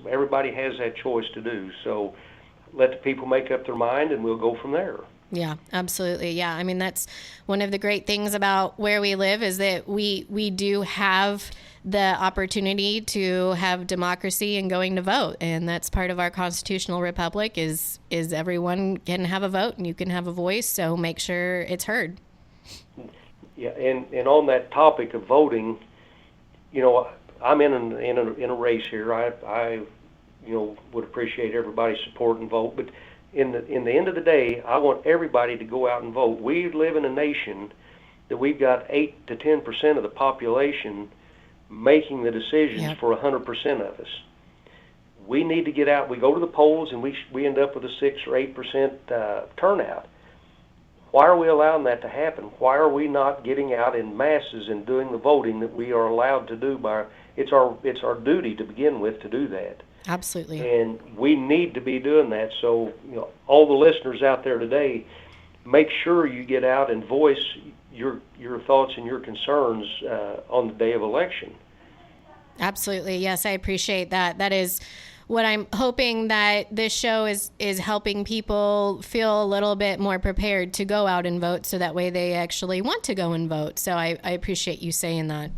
everybody has that choice to do. So let the people make up their mind, and we'll go from there. Yeah, absolutely. Yeah. I mean, that's one of the great things about where we live is that we do have the opportunity to have democracy and going to vote. And that's part of our constitutional republic is everyone can have a vote and you can have a voice. So make sure it's heard. Yeah. And on that topic of voting, I'm in a race here. I would appreciate everybody's support and vote, but in the end of the day, I want everybody to go out and vote. We live in a nation that we've got 8 to 10% of the population making the decisions for 100% of us. We need to get out. We go to the polls and we end up with a 6 or 8% turnout. Why are we allowing that to happen? Why are we not getting out in masses and doing the voting that we are allowed to do? It's our duty to begin with to do that. Absolutely. And we need to be doing that. So, all the listeners out there today, make sure you get out and voice your thoughts and your concerns on the day of election. Absolutely. Yes, I appreciate that. That is what I'm hoping that this show is helping people feel a little bit more prepared to go out and vote so that way they actually want to go and vote. So I appreciate you saying that.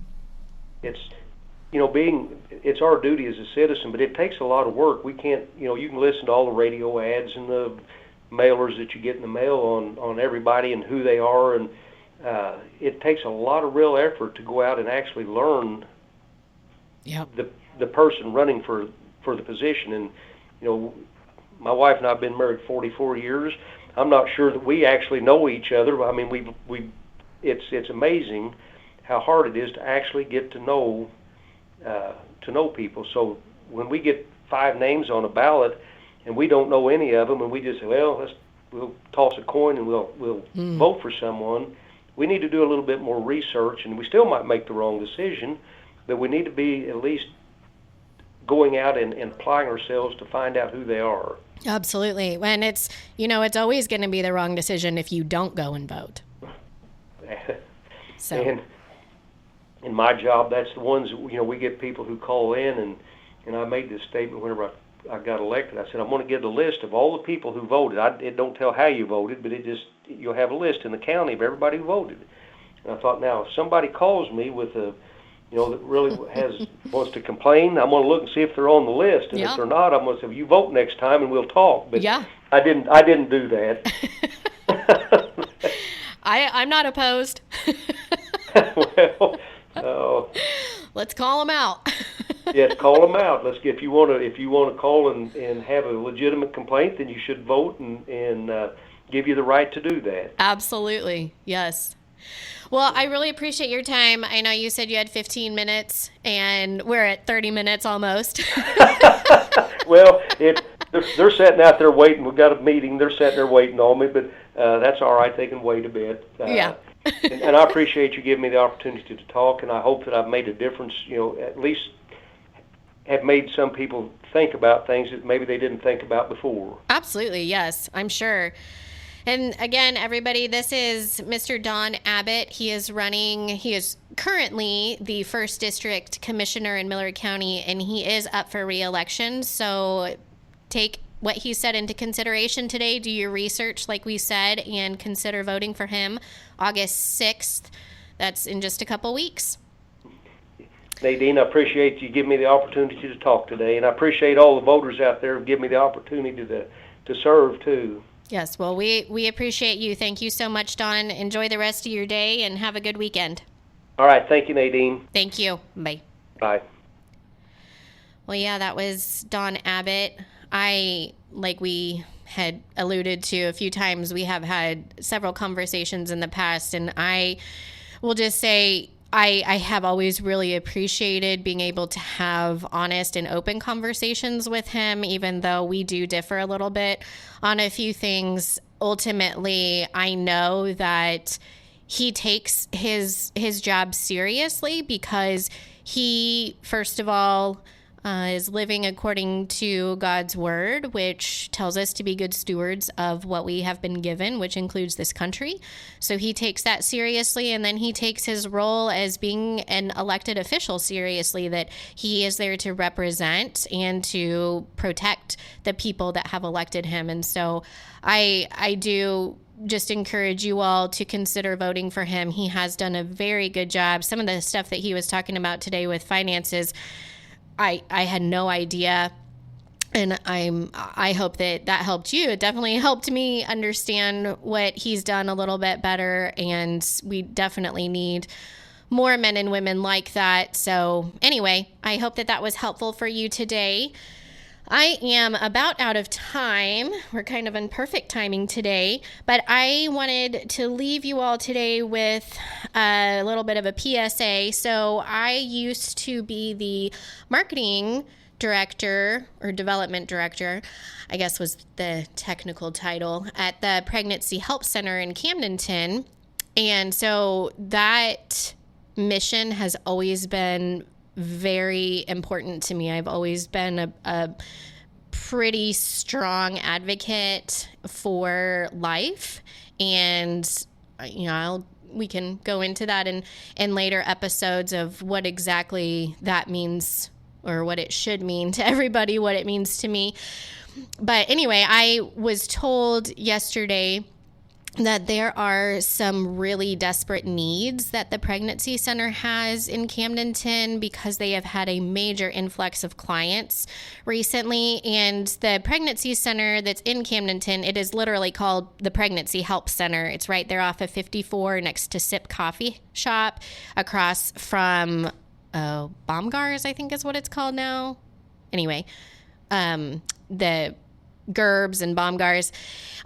It's our duty as a citizen, but it takes a lot of work. We can't, you can listen to all the radio ads and the mailers that you get in the mail on everybody and who they are, and it takes a lot of real effort to go out and actually learn the person running for the position. And, my wife and I have been married 44 years. I'm not sure that we actually know each other. I mean, it's amazing how hard it is to actually get to know people. So when we get 5 names on a ballot and we don't know any of them, and we just say, well, we'll toss a coin and we'll vote for someone, we need to do a little bit more research, and we still might make the wrong decision, but we need to be at least going out and applying ourselves to find out who they are. Absolutely. And it's always going to be the wrong decision if you don't go and vote. So. And in my job, that's the ones, we get people who call in, and I made this statement whenever I got elected. I said, I'm going to get a list of all the people who voted. It don't tell how you voted, but you'll have a list in the county of everybody who voted. And I thought, now, if somebody calls me with that really wants to complain, I'm going to look and see if they're on the list. And if they're not, I'm going to say, you vote next time and we'll talk. But I didn't do that. I'm not opposed. Well, let's call them out. Yes, call them out. If you want to call and have a legitimate complaint, then you should vote and give you the right to do that. Absolutely, yes. Well, I really appreciate your time. I know you said you had 15 minutes, and we're at 30 minutes almost. Well, they're sitting out there waiting. We've got a meeting. They're sitting there waiting on me, but that's all right. They can wait a bit. Yeah. and I appreciate you giving me the opportunity to talk, and I hope that I've made a difference, at least have made some people think about things that maybe they didn't think about before. Absolutely, yes, I'm sure. And again, everybody, this is Mr. Don Abbett. He is currently the 1st District Commissioner in Miller County, and he is up for re-election. So take what he said into consideration today. Do your research, like we said, and consider voting for him August 6th. That's in just a couple weeks. Nadine, I appreciate you giving me the opportunity to talk today, and I appreciate all the voters out there who give me the opportunity to serve, too. Yes, well, we appreciate you. Thank you so much, Don. Enjoy the rest of your day, and have a good weekend. All right. Thank you, Nadine. Thank you. Bye. Bye. Well, yeah, that was Don Abbett. Like we had alluded to a few times, we have had several conversations in the past, and I will just say I have always really appreciated being able to have honest and open conversations with him, even though we do differ a little bit on a few things. Ultimately, I know that he takes his job seriously because he, first of all, is living according to God's word, which tells us to be good stewards of what we have been given, which includes this country. So he takes that seriously, and then he takes his role as being an elected official seriously, that he is there to represent and to protect the people that have elected him. And so I do just encourage you all to consider voting for him. He has done a very good job. Some of the stuff that he was talking about today with finances, I had no idea, and I hope that helped you. It definitely helped me understand what he's done a little bit better, and we definitely need more men and women like that. So anyway, I hope that was helpful for you today. I am about out of time. We're kind of in perfect timing today, but I wanted to leave you all today with a little bit of a PSA. So I used to be the marketing director, or development director, I guess was the technical title, at the Pregnancy Help Center in Camdenton. And so that mission has always been very important to me. I've always been a pretty strong advocate for life, and we can go into that in later episodes of what exactly that means, or what it should mean to everybody, what it means to me. But anyway, I was told yesterday that there are some really desperate needs that the pregnancy center has in Camdenton, because they have had a major influx of clients recently. And the pregnancy center that's in Camdenton, it is literally called the Pregnancy Help Center. It's right there off of 54 next to Sip Coffee Shop, across from Baumgars, I think is what it's called now. Anyway, the Gerbs and Baumgars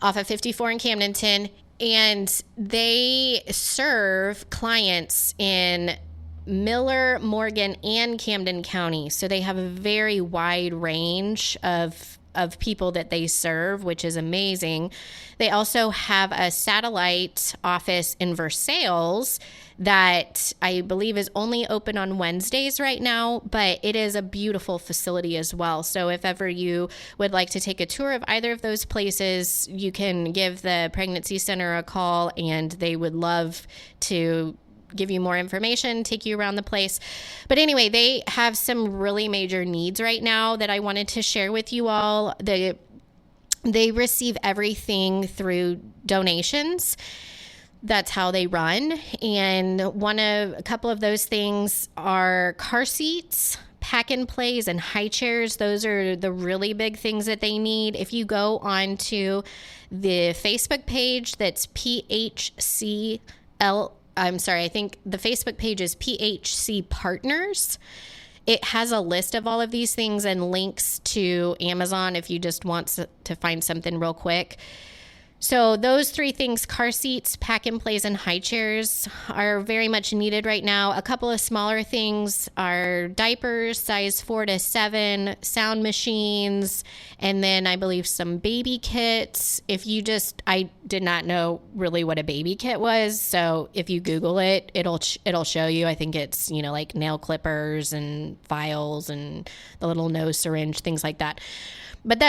off of 54 in Camdenton, and they serve clients in Miller, Morgan, and Camden County. So they have a very wide range of people that they serve, which is amazing. They also have a satellite office in Versailles that I believe is only open on Wednesdays right now, but it is a beautiful facility as well. So if ever you would like to take a tour of either of those places, you can give the pregnancy center a call, and they would love to give you more information, take you around the place. But anyway, they have some really major needs right now that I wanted to share with you all. They receive everything through donations. That's how they run. And a couple of those things are car seats, pack and plays, and high chairs. Those are the really big things that they need. If you go onto the Facebook page, that's I think the Facebook page is PHC Partners. It has a list of all of these things and links to Amazon if you just want to find something real quick. So those three things, car seats, pack and plays, and high chairs, are very much needed right now. A couple of smaller things are diapers, size 4 to 7, sound machines, and then I believe some baby kits. I did not know really what a baby kit was. So if you Google it, it'll show you. I think it's, like nail clippers and files and the little nose syringe, things like that. But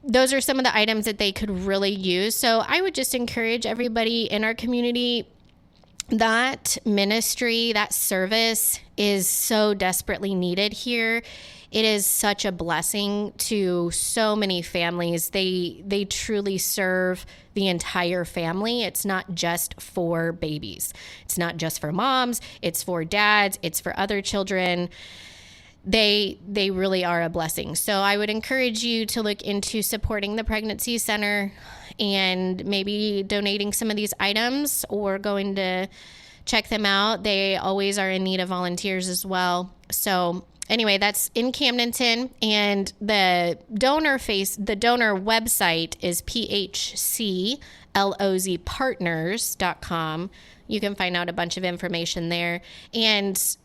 those are some of the items that they could really use. So I would just encourage everybody in our community, that ministry, that service is so desperately needed here. It is such a blessing to so many families. They truly serve the entire family. It's not just for babies. It's not just for moms. It's for dads. It's for other children. They really are a blessing. So I would encourage you to look into supporting the pregnancy center and maybe donating some of these items or going to check them out. They always are in need of volunteers as well. So anyway, that's in Camdenton, and the donor website is phclozpartners.com. You can find out a bunch of information there, and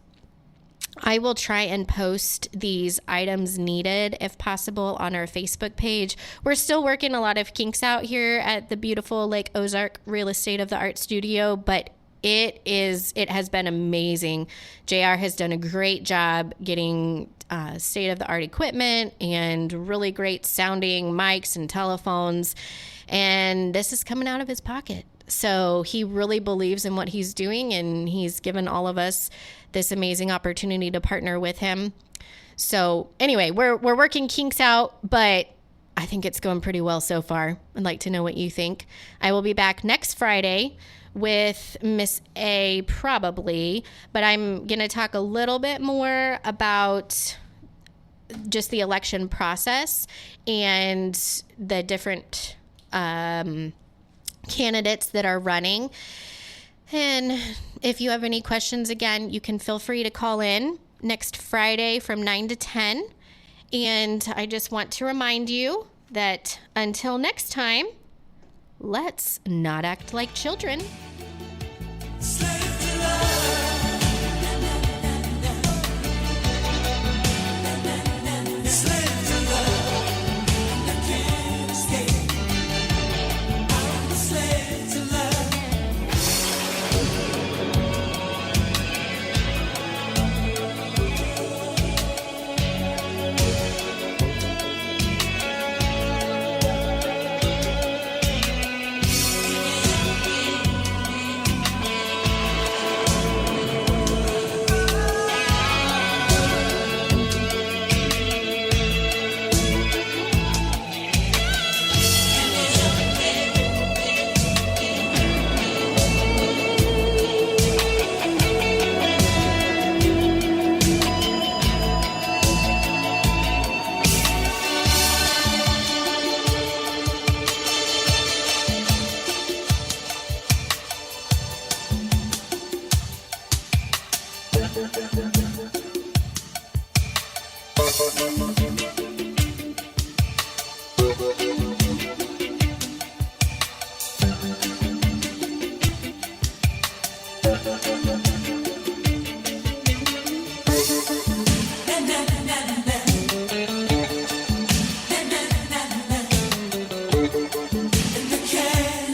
I will try and post these items needed, if possible, on our Facebook page. We're still working a lot of kinks out here at the beautiful Lake Ozark Real Estate of the Art Studio, but it has been amazing. JR has done a great job getting state-of-the-art equipment and really great sounding mics and telephones. And this is coming out of his pocket. So he really believes in what he's doing, and he's given all of us this amazing opportunity to partner with him. So anyway, we're working kinks out, but I think it's going pretty well so far. I'd like to know what you think. I will be back next Friday with Miss A probably, but I'm going to talk a little bit more about just the election process and the different candidates that are running. And if you have any questions, again, you can feel free to call in next Friday from 9 to 10. And I just want to remind you that until next time, let's not act like children.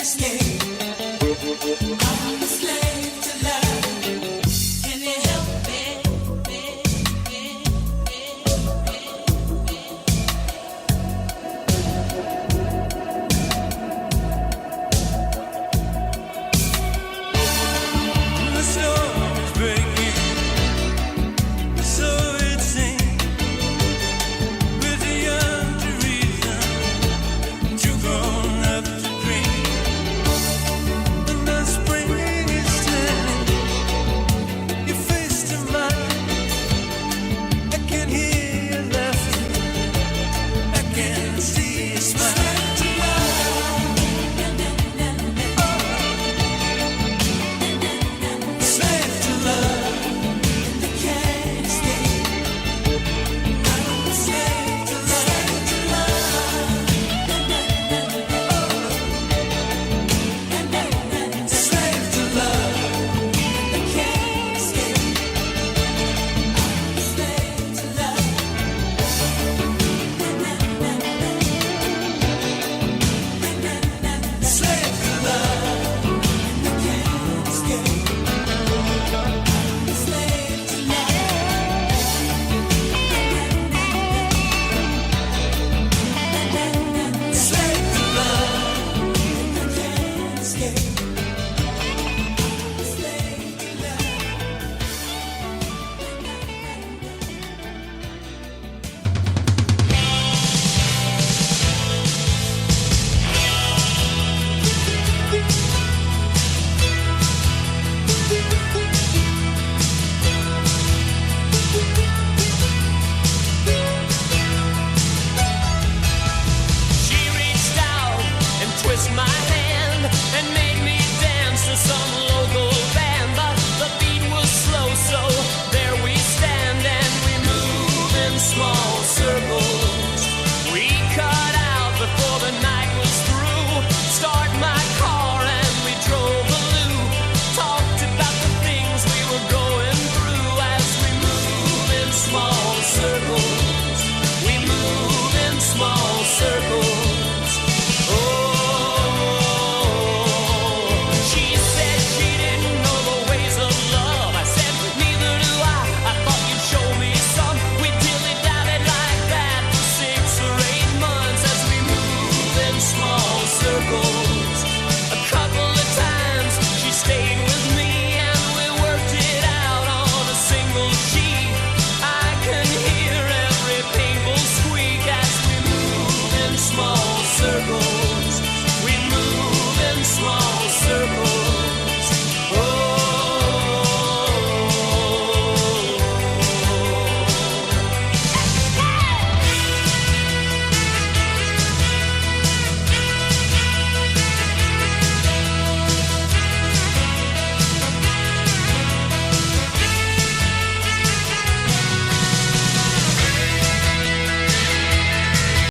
Escape.